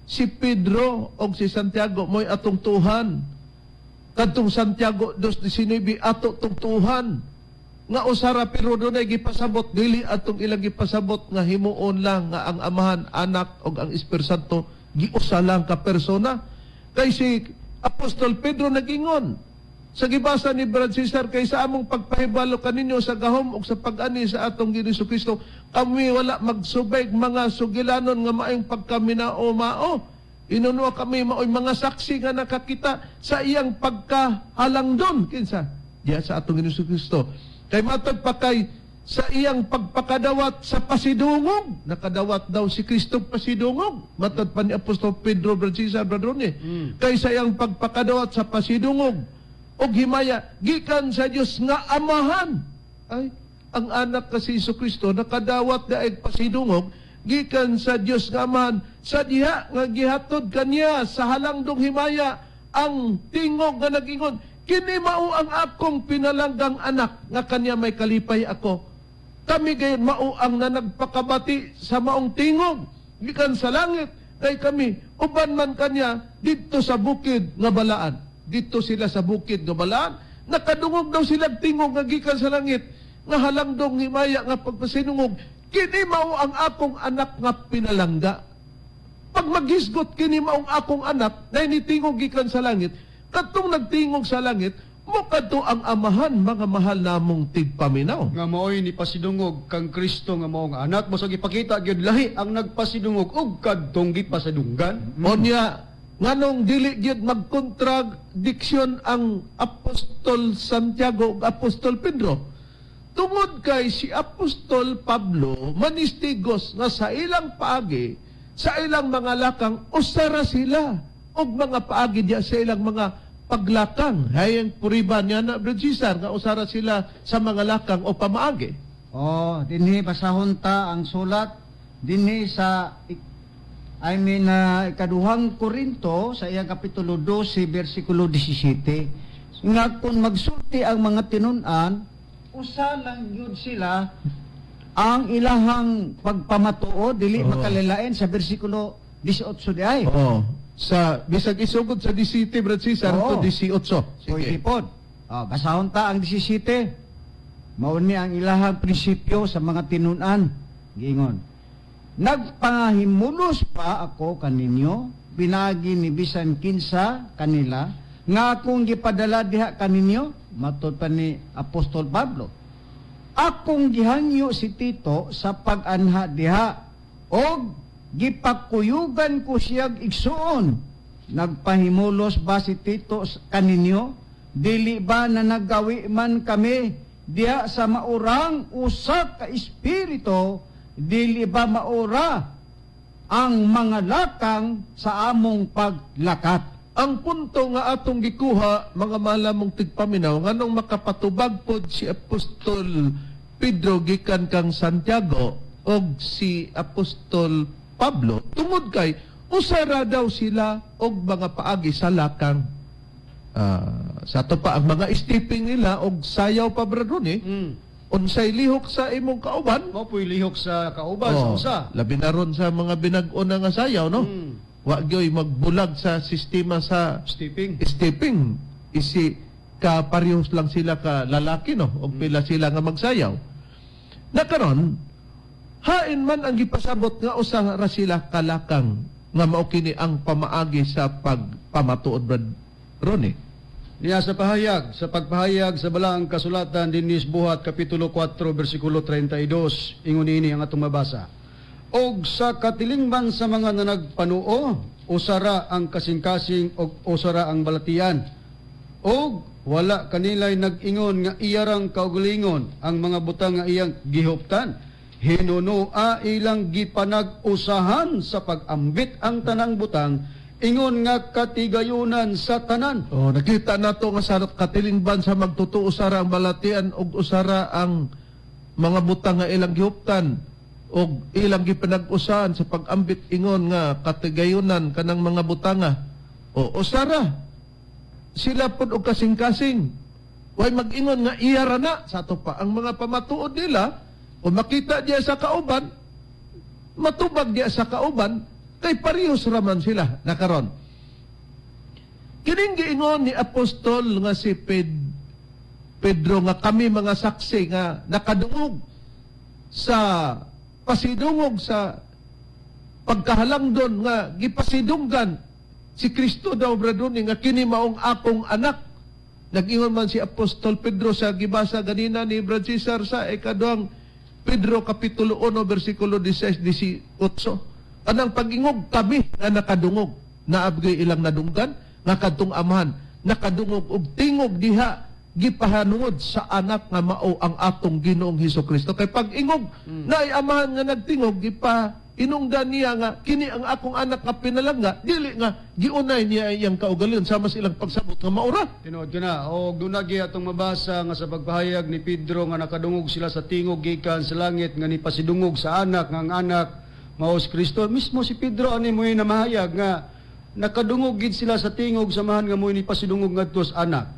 Si Pedro og si Santiago mo'y atong tuhan. Kadtong Santiago 2:19 ato tong tuhan. Nga usara pero dunay gipasabot, dili atong ilang gipasabot nga himuon lang nga ang Amahan, Anak og ang Espiritu Santo giusa lang ka persona. Kay si Apostol Pedro nag-ingon sa gibasa ni Brad Cesar, kay sa among pagpahibalo kaninyo sa gahom o sa pag-ani sa atong Ginoong Kristo, kami wala magsubay mga sugilanon nga maayong pagkaminao-mao. Inuno kami maoy mga saksi nga nakakita sa iyang pagkahalangdon kinsa diya sa atong Ginoong Kristo. Kay matod pa kay sa iyang pagpakadawat sa pasidungog, nakadawat daw si Kristo pasidungog. Matod pa ni Apostol Pedro, Brad Cesar, Brad Ronnie. Kay sa iyang pagpakadawat sa pasidungog og himaya gikan sa Dios nga Amahan. Ay, ang anak kasi Jesucristo nakadawat daig pasidungog gikan sa Dios nga Amahan, sa diha nga gihatod kaniya sa halangdong himaya ang tingog nga nag-ingon, kini mao ang akong pinalanggang anak nga kaniya may kalipay ako. Kami gayon mao ang nagpakabati sa maong tingog gikan sa langit, kay kami uban man kaniya didto sa bukid nga balaan. Dito sila sa bukid nga balaan, nakadungog daw sila tingog nga gikan sa langit, nga halangdong himaya nga pagpasinungog, kini mao ang akong anak nga pinalangga. Pag maghisgot kini mao ang akong anak na initingog gikan sa langit, katong nagtingog sa langit, mo kadto ang Amahan, mga mahal namong tigpaminaw. Nga maoy ni pasidungog kang Kristo nga maong anak, basta ipakita gyud lahi ang nagpasidungog ug kadtong gipasadunggan. Onya, nganong dili gyud magkontradiksyon ang Apostol Santiago ug Apostol Pedro. Tungod kay si Apostol Pablo manistigos nga sa ilang paagi, sa ilang mga lakang usara sila og mga paagi diya sa ilang mga paglakang. Hayang puriban niya na Brad Cesar nga usara sila sa mga lakang o pamaagi. Dinhi basahon ta ang sulat dinhi sa ikaduhang Korinto sa iyang kapitulo 12 bersikulo 17, nga kung magsulti ang mga tinun-an, usa lang yun sila ang ilahang pagpamatuo, dili makalilain sa bersikulo 18 di ay. Sa bisag isugod sa 17 Brad Cesar to 18. Pwede po. Basahon ta ang 17. Mao ni ang ilahang prinsipyo sa mga tinun-an. Giingon, nagpangahimulos pa ako kaninyo, pinagi ni bisan kinsa kanila, nga akong gipadala diha kaninyo, matod pa ni Apostol Pablo. Akong gihangyo si Tito sa pag-anha diha, og gipakuyugan ko siyag igsuon. Nagpahimulos ba si Tito kaninyo? Dili ba na naggawi man kami diha sa maurang usa ka espiritu? Dili ba maura ang mga lakang sa among paglakat? Ang punto nga atong gikuha, mga malamong tigpaminaw, nganong makapatubag pod si Apostol Pedro gikan kang Santiago og si Apostol Pablo, tungod kay usara daw sila og mga paagi sa lakang. Sa to pa ang mga stepping nila og sayaw pa bradon unsay lihok sa imong kauban. Mao po'y lihok sa kauban sa usa. Labi na ron sa mga binag-o na nga sayaw, no? Wa gyoy magbulag sa sistema sa stepping. Isi kaparehos lang sila ka lalaki, no? O pila sila nga magsayaw. Nakaron, hain man ang gipasabot nga usa ra sila kalakang nga mao kini ang pamaagi sa pagpamatuod Brad Ronnie. Niya sa pagpahayag sa balaang kasulatan dinis buhat kapitulo 4 bersikulo 32 ingon ini ang atong mabasa. Og sa katilingban sa mga nanagpanuo, usara ang kasing-kasing og usara ang balatian. Og wala kanilay nag-ingon nga iyarang kaugalingon ang mga butang nga iyang gihuptan. Hinunua ilang gipanag-usahan sa pag-ambit ang tanang butang, ingon nga katigayunan sa tanan. Oh, nakita nato nga sa katilingban sa magtutuo usara ang balatian ug usara ang mga butang nga ilang gihuptan ug ilang gipanag-usahan sa pag-ambit ingon nga katigayunan kanang mga butanga. O usara sila pud og kasing-kasing. Way mag-ingon nga iyara na sa ato pa ang mga pamatuod nila. Kung makita diya sa kauban, matubag diya sa kauban, kay parehas raman sila nakaron. Kining giingon ni Apostol nga si Pedro nga kami mga saksi nga nakadungog sa pasidungog sa pagkahalangdon nga gipasidunggan si Kristo daw braduni nga kini maong akong anak. Nag-ingon man si Apostol Pedro sa gibasa ganina ni Brad Cesar sa ikaduhang Pedro kapitulo 1 bersikulo 16-18. Anang pag-ingog kami nga nakadungog, naabgay ilang nadunggan, nga kadtong amahan, nakadungog og tingog diha gipahanungod sa anak nga mao ang atong Ginoong Hesukristo. Kay pag-ingog naay amahan nga nagtingog inungdan niya nga kini ang akong anak nga pinalangga, dili nga giunay niya iyang kaugalingon sama silang pagsabot nga maura. Tinuod ko na, o dunagi atong mabasa nga sa pagpahayag ni Pedro nga nakadungog sila sa tingog gikan sa langit nga nipasidungog sa anak nga ang anak maos Kristo. Mismo si Pedro ani mo'y namahayag nga nakadungog gid sila sa tingog samahan nga mo'y nipasidungog ngadto sa anak.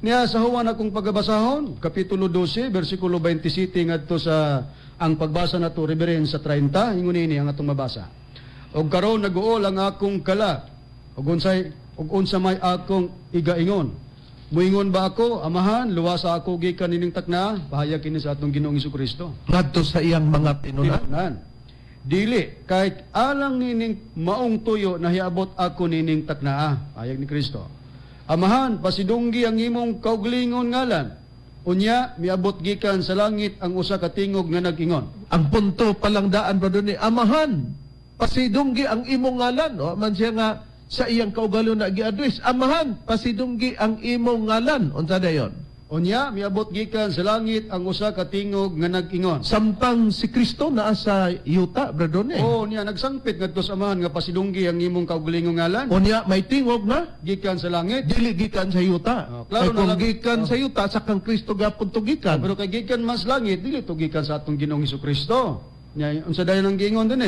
Niya sa huwan akong pagabasahon, kapitulo 12, versikulo 27 ngadto sa ang pagbasa nato Reverend sa 30, ingon ini ang atong mabasa. Og karon naguol ang akong kala, og unsa may akong igaingon. Muingon ba ako, amahan, luwasa ako gikan nining takna, pahayag kini sa atong Ginoong Hesukristo. Ngadto sa iyang mga tinunan. Tinunan. Dili, kahit alang nining maong tuyo, nahiabot ako nining taknaa, pahayag ni Kristo. Amahan, pasidunggi ang imong kaugalingon ngalan. Unya, miabot gikan sa langit ang usa ka tingog nga nag-ingon. Ang punto palang daan ba doon ni amahan, pasidunggi ang imong ngalan. O man siya nga sa iyang kaugalon na gi-address. Amahan, pasidunggi ang imong ngalan. Unsa dayon? Unya, miabot gikan sa langit ang usa ka tingog nga nag-ingon. Samtang si Kristo naa sa yuta, brado ni. Oh, niya nagsangpit ngadto sa amahan nga pasidunggi ang imong kaugalingong ngalan. O niya, may tingog na, Gikan sa langit. dili gikan sa yuta. Oh, klaro Kay kung na lang- gikan sa yuta, sa kang Kristo gapon to gikan. Pero kay gikan mas langit, dili to gikan sa atong Ginoong Hesukristo. Nya unsa dayon ang giingon din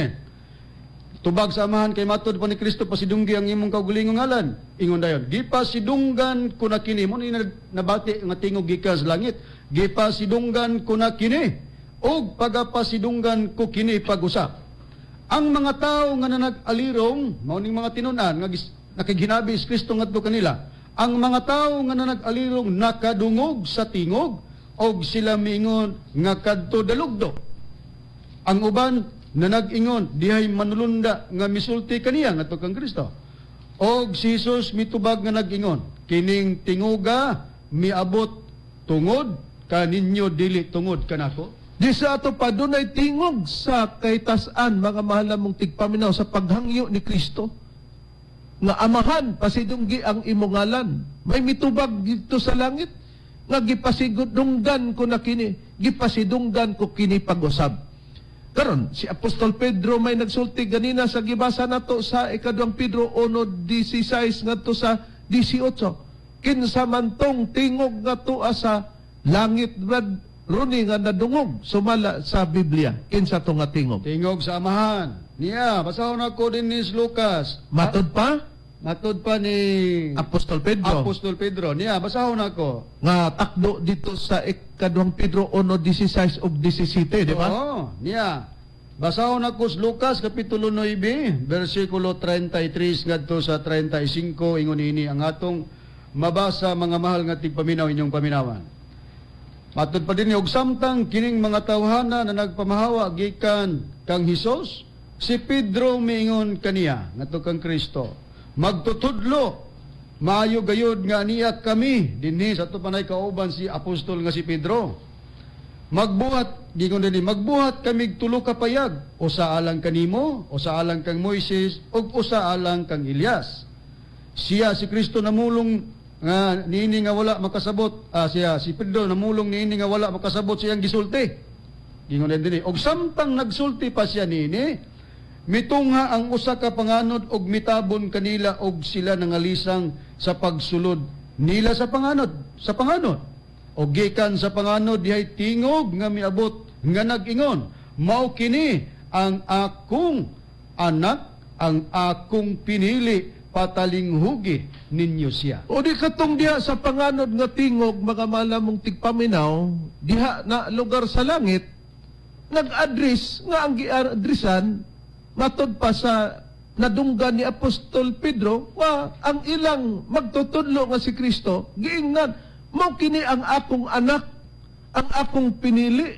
Tubag sa amahan kay matud pa ni Kristo pasidunggi ang imong kaugalingong ngalan. Ingon dayon, gipasidunggan ko na kini mo ni nabati nga tingog gikan sa langit. Gipasidunggan ko na kini og pagapasidunggan ko kini pag-usap. Ang mga tao nga nanag-alirong mao ning mga tinunan nga nakiginabi si Kristo ngadto kanila. Ang mga tao nga nanag-alirong nakadungog sa tingog og sila miingon nga kadto dalugdo. Ang uban na nag-ingon, dihay manulunda nga misulti kaniya nga kang Kristo. Og si Jesus mitubag nga nag-ingon, kining tinguga miabot tungod kaninyo dili tungod kanako. Di sa ato pa, doon ay tingog sa kaytasan, mga mahal na mong tigpaminaw sa paghangyo ni Kristo. Nga amahan, pasidunggi ang imong ngalan. May mitubag dito sa langit, nga gipasidunggan ko na kini, gipasidunggan ko kini pag-usab. Karon si Apostol Pedro may nagsulti ganina sa gibasa nato sa ikaduhang Pedro 1:16 ngadto sa 18. Kinsa man tong tingog nga tuwa sa langit brad runi nga nadungog sumala sa Biblia. Kinsa to nga tingog? Tingog sa amahan. Niya, basahon ako din ni Lucas. Matod pa Matod pa ni Apostol Pedro Apostol Pedro. Niya, basahon ako. nga takdo dito sa ikaduhang Pedro 1:16 ug 17, di ba? Oo, niya. Basahon ako sa Lucas kapitulo 9, bersikulo 33 ngadto sa 35 ingon ini ang atong mabasa mga mahal nga tigpaminaw inyong paminawan. Matod pa din og samtang kining mga tawhana na nagpamahawa gikan kang Hesus, si Pedro miingon kaniya ngadto kang Kristo, magtutudlo Maayo gayud nga niya kami dinhi sa tupanay kauban si apostol nga si Pedro. Magbuhat, gingon din magbuhat kami tulo ka payag, o sa alang kanimo, o sa alang kang Moises, o sa alang kang Elias. Siya si Kristo namulong nga niini nga wala makasabot, siya si Pedro namulong niini nga wala makasabot siyang gisulti. Gingon din og samtang nagsulti pa siya niini, mitungha ang usa ka panganod og mitabon kanila og sila nangalisang sa pagsulod nila sa panganod. O gikan sa panganod dihay tingog nga miabot nga nag-ingon, mao kini ang akong anak, ang akong pinili, patalinghugi ninyo siya. O di katong diha sa panganod nga tingog, mga malamong tigpaminaw, diha na lugar sa langit, nag-address nga ang gi-addressan matod pa sa nadunggan ni Apostol Pedro nga ang ilang magtutudlo nga si Kristo giingnan mao kini ang akong anak, ang akong pinili.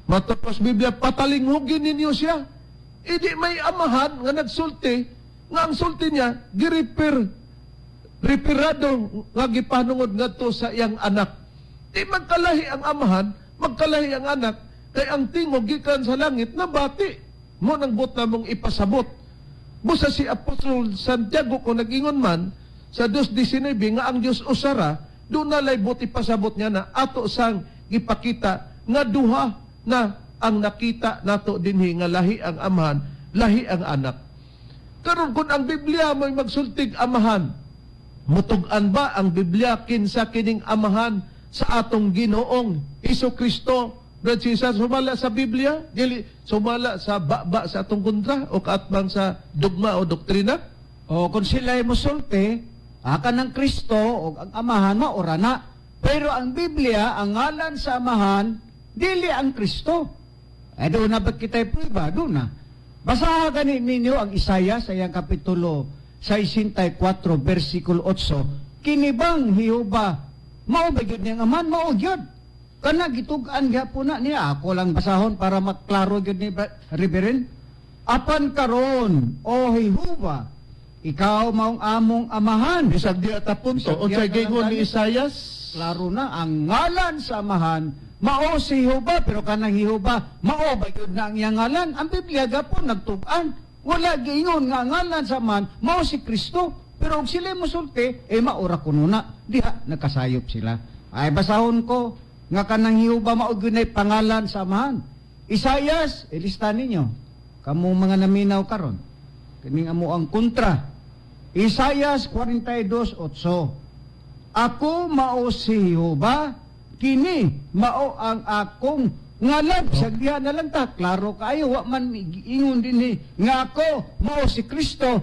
Matod pa sa Biblia, patalinghugi ninyo siya. Idi may amahan nga nagsulti nga ang sulti niya reperado nga gipanungod ngadto sa iyang anak. Di magkalahi ang amahan, magkalahi ang anak, kay ang tingog gikan sa langit nabati mo nang but na mong ipasabot. Busa si Apostol Santiago kung nag-ingon man sa 2:19 nga ang Dios usara, doon na lay but ipasabot niya na ato sang gipakita nga duha na ang nakita nato dinhi nga lahi ang amahan, lahi ang anak. Karon kung ang Biblia may magsultig amahan, mutugan ba ang Biblia kinsa kining amahan sa atong Ginoong Hesus-Kristo? Brad Cesar, sumala sa Biblia, dili sumala sa baba sa atong kontra o kaatbang sa dogma o doktrina? O kung sila ay musulti, aka ng Kristo o ang amahan maura na. Pero ang Biblia, ang ngalan sa amahan, dili ang Kristo. Ay doon na ba't kita'y prueba? Doon na. Basahan ganin ninyo ang Isaiah sa iyang kapitulo 64, versikulo 8. Kinibang Hiuba, maubagod niyang amahan, maugyod. Kana gitugan gyapon na niya, ako lang basahon para maklaro gyud ni Reverend. Apan karon, o Jehova, ikaw maong among amahan. Bisag di ata punto. Bisag O di sa ata gingon lang ni ganit. Isayas, Klaro na, ang ngalan sa amahan, mao si Jehova, pero kanang Jehova, mao ba yun na ang iyang ngalan? Ang Biblia gapon nagtugan. Wala giingon nga ang ngalan sa amahan, mao si Kristo. Pero og sila musulti, maura kuno na. Diha, nakasayop sila. Ay, basahon ko, nga kanang Jehova mao gunay pangalan sa amahan. Isayas, ilista ninyo. Kamu mga naminaw karon. Kaning amo ang kontra. Isayas 42:8. Ako mao si Jehova, kini mao ang akong ngalan. Sagdiha na lang ta, klaro kayo, wa man ingon din nga ako mao si Kristo.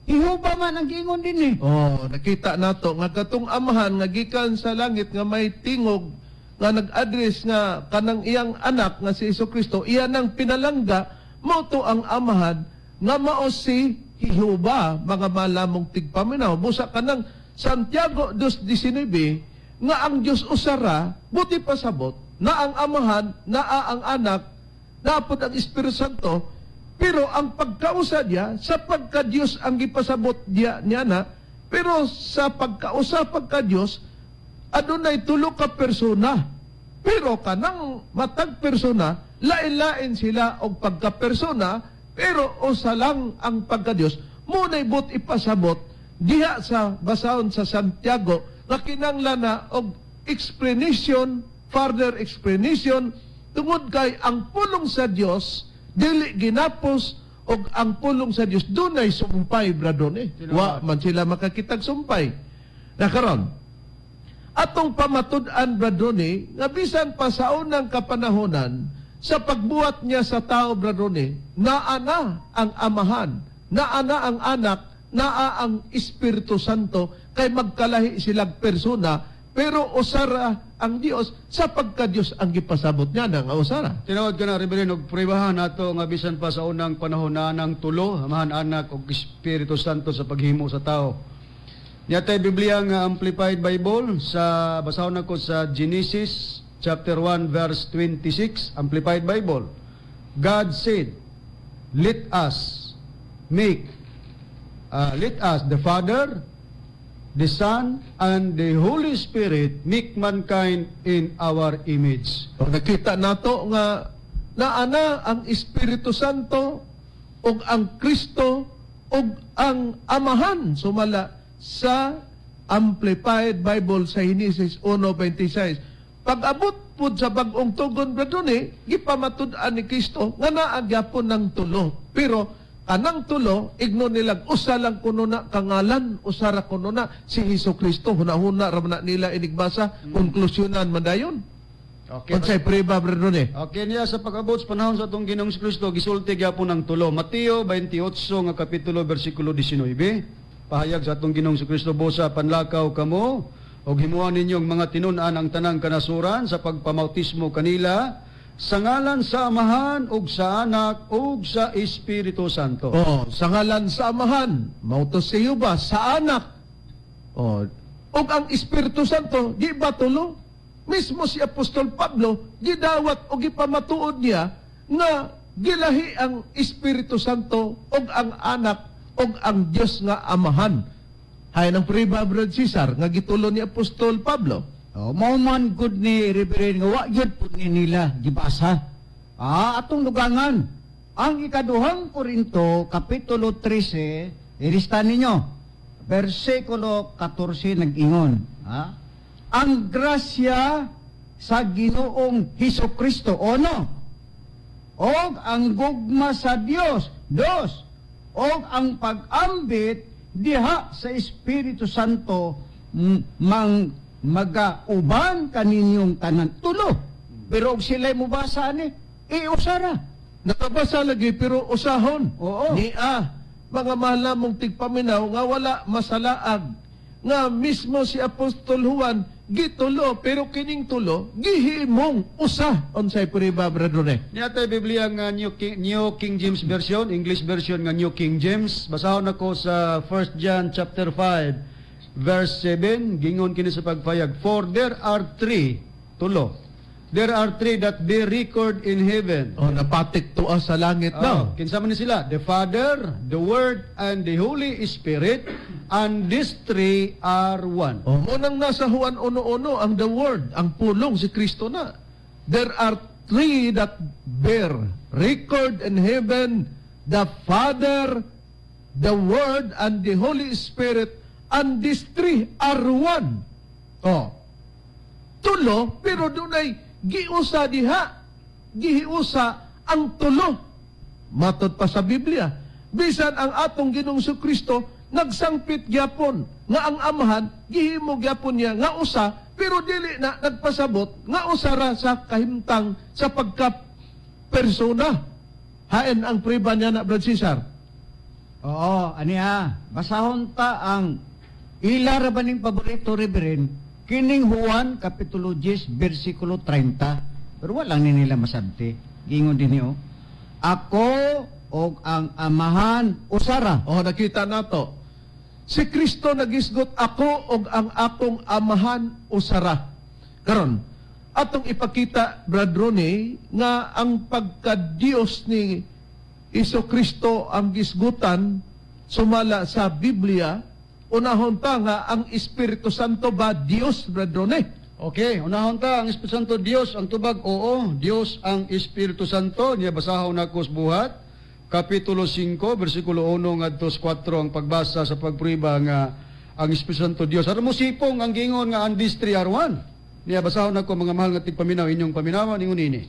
Jehova man ang giingon din nakita nato nga katong amahan nga gikan sa langit nga may tingog nga nag-address nga kanang iyang anak nga si Jesucristo, iyan ang pinalangga, mao to ang amahan nga mao si Jehova, mga malamong tigpaminaw. Busa kanang Santiago 2:19 nga ang Dios usara, buti pasabot na ang amahan, naa ang anak, napod ang Espiritu Santo, pero ang pagkausa niya sa pagka-Dios ang gipasabot niya na, pero sa pagkausa pagka-Dios adunay tulo ka persona. Pero kanang matag persona, lain-lain sila og pagka-persona, pero usa lang ang pagka-Dios. Munay but ipasabot diha sa basahon sa Santiago nga kinahanglan na og explanation, further explanation tungod kay ang pulong sa Dios dili ginapos og ang pulong sa Dios dunay sumpay bradon wa man sila makakitag sumpay. Nakaron atong pamatud-an bradoni nga bisan pa sa unang kapanahonan sa pagbuhat niya sa tao bradoni, naana ang amahan, naana ang anak, naa ang Espiritu Santo, kay magkalahi silang persona, pero usara ang Dios sa pagka-Dios ang gipasabot niya nga usara. Tinawad ka na, Reverend, og prubahan nato nga bisan pa sa unang panahon na ng tulo, amahan, anak, og Espiritu Santo sa paghimo sa tao. Yatay Biblia nga Amplified Bible, sa basahon ako sa Genesis chapter 1 verse 26, Amplified Bible. God said, let us, the Father, the Son, and the Holy Spirit make mankind in our image. O nakita nato nga naana ang Espiritu Santo ug ang Kristo ug ang Amahan sumala sa Amplified Bible sa Genesis 1:26. Pag-abot pud sa bag-ong tugon bradone, gipamatud-an ni Kristo nga naa gyapon ng tulo. Pero kanang tulo igno nila usa lang kuno na kangalan, usara kuno na si Hesukristo. Huna-huna ra man na nila inigbasa, konklusyonan man dayon. Okay. Unsay priba bradone? Okay niya sa pag-abot sa panahon sa atong Ginoong Kristo gisulti gyapon ng tulo. Mateo 28 nga kapitulo bersikulo 19. Pahayag sa atong Ginoong Kristo, busa panlakaw kamo og himuan ninyong mga tinun-an ang tanang kanasuran sa pagpamautismo kanila sa ngalan sa Amahan ug sa Anak ug sa Espiritu Santo. Oh, sa ngalan sa Amahan, mautos sa iyo ba sa Anak? Oh, ug ang Espiritu Santo, di ba tulo? Mismo si Apostol Pablo, gidawat o gipamatuod niya nga gilahi ang Espiritu Santo ug ang Anak ug ang Dios nga Amahan. Hay nang priba Brad Cesar nga gitulo ni Apostol Pablo. Mao man good ni Reverend nga wa gyud pud ni nila gibasa. Atong lugangan. Ang ikaduhang Korinto kapitulo 13, ilista ninyo. Versikulo 14 nag-ingon, ang grasya sa Ginoong Hesukristo ono og ang gugma sa Dios dos og ang pag-ambit diha sa Espiritu Santo magauban kaninyong tanan tulo. Pero og sila'y mubasa ni iusara. Nakabasa lagi pero usahon. Oo. Mga mahal mong tigpaminaw nga wala masalaag nga mismo si Apostol Juan gitulo pero kining tulo gihimong usa. Unsay priba bradone? Niya tayo Biblia nga New King James Version, English version nga New King James. Basahon ako sa 1 John chapter 5 verse 7, gingon kini sa pagpayag, for there are three, tulo. There are three that bear record in heaven. Napatik tuwa sa langit na. Kinsa man ni sila? The Father, the Word, and the Holy Spirit, and these three are one. Munang nasa Juan 1:1 ang the Word, ang pulong si Kristo na. There are three that bear record in heaven, the Father, the Word, and the Holy Spirit, and these three are one. Tulo, pero dunay giusa diha. Gihiusa ang tulo. Matod pa sa Biblia. Bisan ang atong Ginoong Kristo nagsangpit gyapon nga ang Amahan gihimo gyapon niya nga usa pero dili na nagpasabot nga usara sa kahimtang sa pagka persona. Hain ang priba niya na Brad Cesar. Aniya. Basahon ta ang ila ra ba ning paborito Reverend kining Juan kapitulo 10 bersikulo 30. Pero wala ni nila masabti. Gingon din niyo. Ako og ang Amahan usara. Nakita nato. Si Kristo nagisgot ako og ang akong Amahan usara. Karon, atong ipakita Brad Ronnie nga ang pagka-Dios ni Kristo ang gisgutan sumala sa Biblia. Unahon ta nga ang Espiritu Santo ba Dios, Brad Ronnie? Okay, unahon ta ang Espiritu Santo Dios ang tubag. Oo, Dios ang Espiritu Santo. Niya basahon nako sa buhat. Kapitulo 5, versikulo 1 ngadto 4 ang pagbasa sa pagpriba nga ang Espiritu Santo Dios. Aron mo sipong ang gingon nga ang distri arwan. Niya basahon nako mga mahal nga tigpaminaw inyong paminawan ingon ini.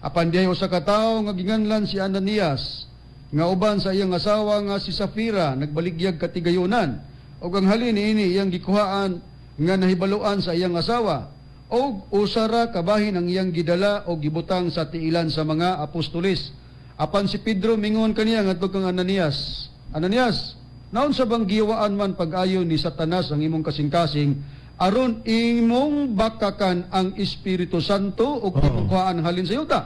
Apan diay usa ka tawo nga ginganlan si Ananias nga uban sa iyang asawa nga si Safira nagbaligyag katigayunan. Og ang halin ini iyang gikuhaan nga nahibaluan sa iyang asawa. Og usara kabahin ang iyang gidala og gibutang sa tiilan sa mga apostoles. Apan si Pedro mingon kaniya ngadto kang Ananias, Ananias, naon sa bang giwaan man pag-ayo ni Satanas ang imong kasing-kasing aron imong bakakan ang Espiritu Santo ug imong kuhaan ang halin sa yuta?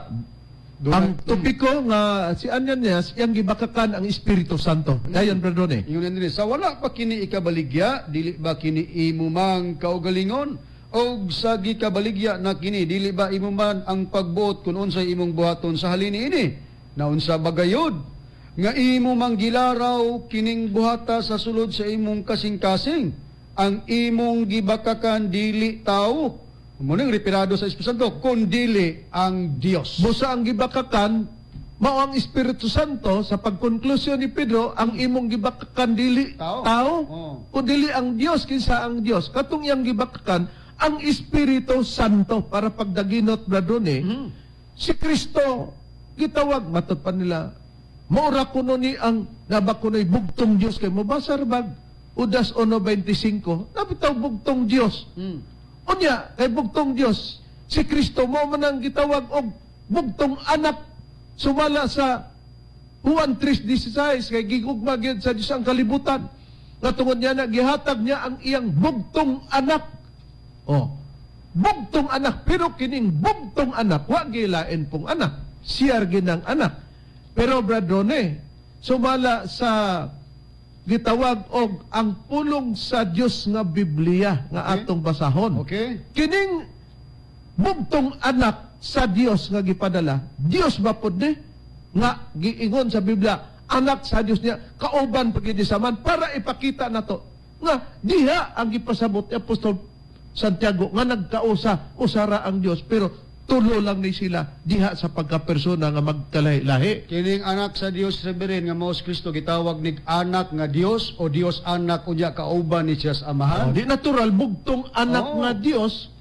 Ang topiko nga si Ananias yang gibakakan ang Espiritu Santo. Dayon Brad Ronnie. Ingon ni sa wala pa kini ikabaligya, dili ba kini imo mang kaugalingon? O sa gikabaligya na kini, dili ba imo man ang pagbuot kung unsay imong buhaton sa halin ini? Na unsa bagayod? Nga imo mang gilaraw kining buhata sa sulod sa imong kasing-kasing. ang imong gibakakan dili tao. Munang referado sa Espiritu Santo, kundi ang Dios. Busa ang gibakakan, mao ang Espiritu Santo, sa pagkonklusyon ni Pedro, ang imong gibakakan dili Tao. tao, Oh. kundi ang Dios, kinsa ang Dios. Katong iyang gibakakan, ang Espiritu Santo, para pagdaginot na doon si Kristo, gitawag, matot pa nila, maura kuno ni ang nabakunoy bugtong Dios, kay mabasa rabag, Udas 1:25, nabitaw bugtong Dios. Unya, kay bugtong Dios, si Kristo mo man ang gitawag og bugtong anak, sumala sa Juan 3:16, kay gigugma gyud sa Dios ang kalibutan. Nga tungod niya na gihatag niya ang iyang bugtong anak. Oh, bugtong anak, pero kining bugtong anak, wa gilain pong anak, siyar ginang anak. Pero bradone, sumala sa gitawag og ang pulong sa Dios nga Biblia nga Okay. atong basahon. Okay? Kining bugtong anak sa Dios nga gipadala, Dios ba pud ni nga giingon sa Biblia, anak sa Dios niya, kauban pagidi saman, para ipakita nato nga diha ang gipasabot ni Apostol Santiago nga nagkausa, usara ang Dios, pero tulo lang ni sila diha sa pagkapersona nga magkalahi-lahi. Kining anak sa Dios reverin nga Maos Kristo gitawag nig anak nga Dios o Dios anak unya kauban ni siya sa amahan. Di natural, bugtong anak Oh. nga Dios,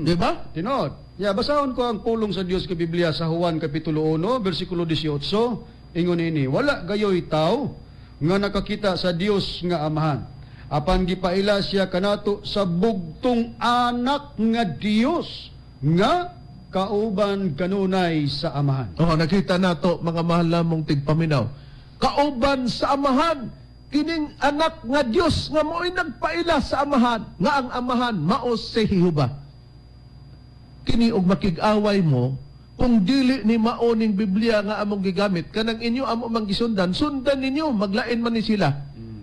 di ba? Tinod. Basahon ko ang pulong sa Dios sa Biblia sa Juan Kapitulo 1, versikulo 18. Ingon ini, wala gayoy tao nga nakakita sa Dios nga amahan. Apan gipaila siya kanato sa bugtong anak nga Dios nga kauban kanunay sa amahan. Oh, nakita nato mga mahal namong tigpaminaw. Kauban sa amahan, kining anak nga Dios nga mo'y nagpaila sa amahan, nga ang amahan mao si Jehova. Kini og makig-away mo, kung dili ni mao ning Biblia nga among gigamit, kanang inyo amo mang gisundan, sundan ninyo, maglain man ni sila.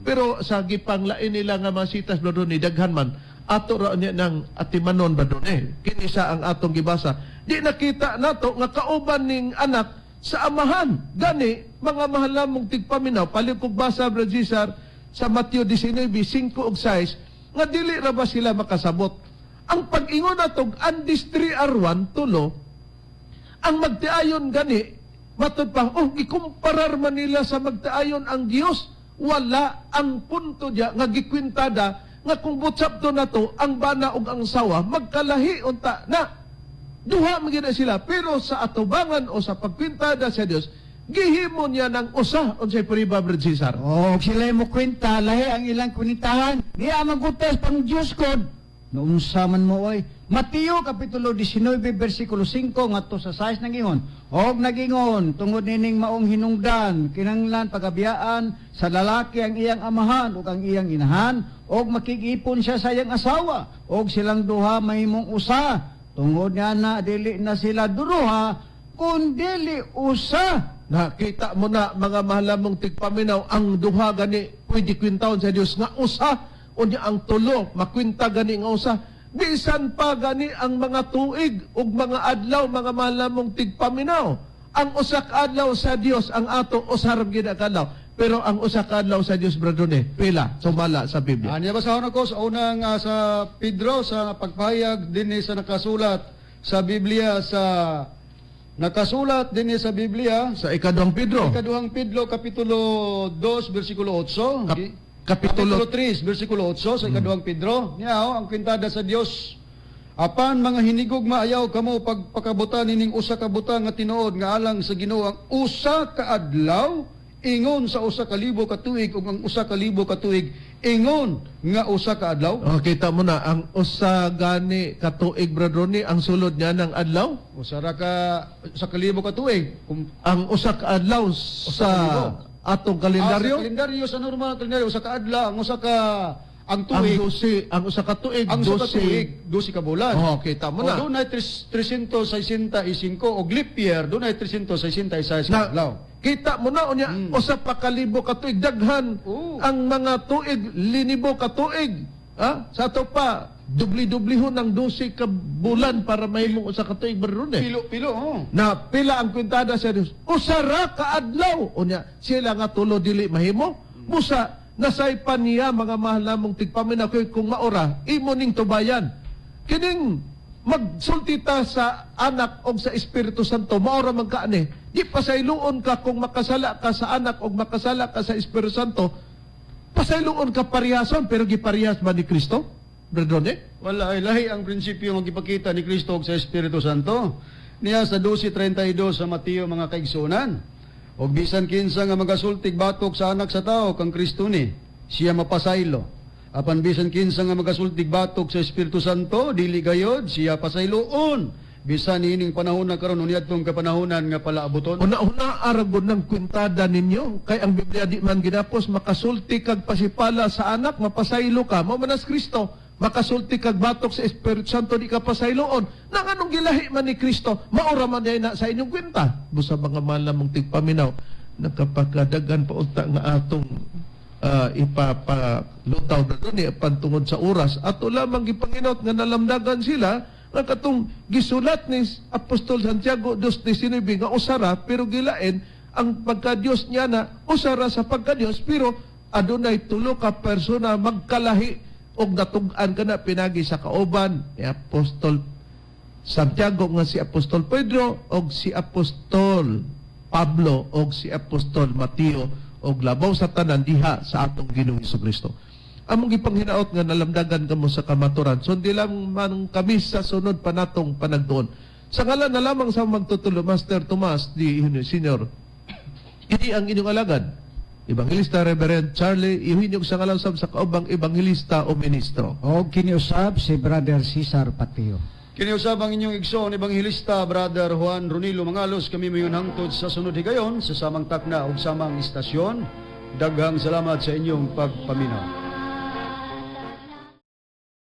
Pero sa gipanglain nila nga masitas ba doon ni daghan man, ato ra niya ng atimanon ba doon Kini sa ang atong gibasa. Di nakita nato nga kauban ning anak sa amahan. Gani, mga mahal namong tigpaminaw, palikog basa, Brad Cesar, sa Mateo 19:5 ug 6, nga dili ra ba sila makasabot. Ang pag-ingon natong andis 3R1, tulo, ang magtiayon gani, matod pa, ikumparar man nila sa magtiayon ang Dios. Wala ang punto diya nga gikwintada nga kung butsap to na to, ang bana ug ang sawa, magkalahi unta na. Duha magina sila. Pero sa atubangan o sa pagkwintada sa Dios, gihimo niya ng usa, unsay pariba, Brad Cesar. O sila mo kwenta, lahi ang ilang kwintahan. Di magutas pang Diyos ko. Nounsa man mo ay. Mateo Kapitulo 19, versikulo 5, ngadto sa 6 nangingon. Og nagingon, tungod nining maong hinungdan, kinanglan pagabiyaan sa lalaki ang iyang amahan ug ang iyang inahan, og makikipon siya sa iyang asawa, og silang duha mahimong usa. Tungod niya na dili na sila duruha, kun dili usa. Nakita mo na, mga mahalamong tigpaminaw, ang duha gani, pwede kwintahon sa Dios nga usa, unya ang tulo, makwinta gani nga usa. Bisan pa gani ang mga tuig ug mga adlaw, mga mahalamong tigpaminaw. Ang usa ka adlaw sa Dios, ang ato usarap gid adlaw. Pero ang usa ka adlaw sa Dios, bradone, pila sumala sa Biblia. Anya basahon ako sa unang sa Pedro sa pagpahayag dinhi sa nakasulat sa Biblia nakasulat dinhi sa Biblia Sa ikaduhang Pedro, ikaduhang Pedro kapitulo 2 bersikulo 8. Kapitulo 3 bersikulo 8 sa ikaduhang Pedro. Niya ang kwintada sa Dios. Apan mga hinigog maayaw kamo pagpakabutan nining usa ka butang nga tinuod nga alang sa Ginoo ang usa ka adlaw ingon sa usa ka libo ka tuig ug ang usa ka libo ka tuig ingon nga usa ka adlaw. oh, kita mo na, ang usa gani katuig, bradone, ang sulod niya ng adlaw. Usa ka libo ka tuig. Ang usa ka adlaw sa atong kalendaryo, Sa kalendaryo sa normal na kalendaryo usa ka adlaw, ang usa ka ang ang tuig, usa ka tuig, ang usa ka tuig, 12 ka bulan. Oh, kita mo na. O dunay 365 og leap year, dunay 366 ka adlaw. Kita mo na unya, usa pa ka libo ka tuig, daghan Oo. ang mga tuig, linibo ka tuig. Ha? Sa ato pa, dubli-dublihon ng 12 ka bulan para mahimong usa ka tuig, bradone. Pilo, oh. Na pila ang kwintada sa Dios, usara ka adlaw. Unya, sila nga tulo dili mahimo. Busa, nasaypan niya mga mahal namong tigpaminaw kay kung maora imo ning tubayan kining magsultita sa anak o sa Espiritu Santo maora man kaani di pasayloon ka kung makasala ka sa anak o makasala ka sa Espiritu Santo pasayloon ka parihason pero giparihas ba ni Kristo brethren Wala ay lahi ang prinsipyo nga gipakita ni Kristo ug sa Espiritu Santo. Niya sa 12:32 sa Mateo mga kaigsunan. Og bisan kinsa nga magasultig batok sa anak sa tao kang Kristo ni, siya mapasaylo. Apan bisan kinsa nga magasultig batok sa Espiritu Santo, dili gayod siya pasayloon. Bisan ining panahon na karon unya tong kapanahonan nga palaabuton. una aragod ng kwintada ninyo kay ang Biblia di man ginapos makasulti kag pasipala sa anak mapasaylo ka mao manas Kristo makasulti kag batok sa Espiritu Santo di ka pasayloon nang anong gilahi man ni Kristo maura man na sa inyong kwenta busa mga mahal namong tigpaminaw nakapagkadagan pa unta nga atong ipapalutaw na doon pantungod sa oras ato lamang gipanginot nga nalamdagan sila nga katong gisulat ni Apostol Santiago 2:19 nga usara pero gilain ang pagka-Dios niya na usara sa pagka-Dios pero adunay tulo ka persona magkalahi og natug-an ka na pinagi sa kauban ni Apostol Santiago nga si Apostol Pedro og si Apostol Pablo og si Apostol Mateo og labaw sa tanan diha sa atong Ginoong Hesukristo. Among gipanghinaot nga nalamdagan kamo sa kamaturan. So di lang man kami sa sunod pa natong panagtuon. Sa ngalan na lamang sa magtutulo Master Tomas D. Senior. Ini ang inyong alagad. Evangelista Reverend Charlie ihinyog sa ngalan sa kaubang evangelista o ministro. O kiniusab si Brother Cesar Patio. Kiniusab ang inyong igsoon ebanghilista Brother Juan Ronilo Mangalos kami mayon hangtod sa sunod higayon sa samang takna ug samang istasyon. Daghang salamat sa inyong pagpaminaw.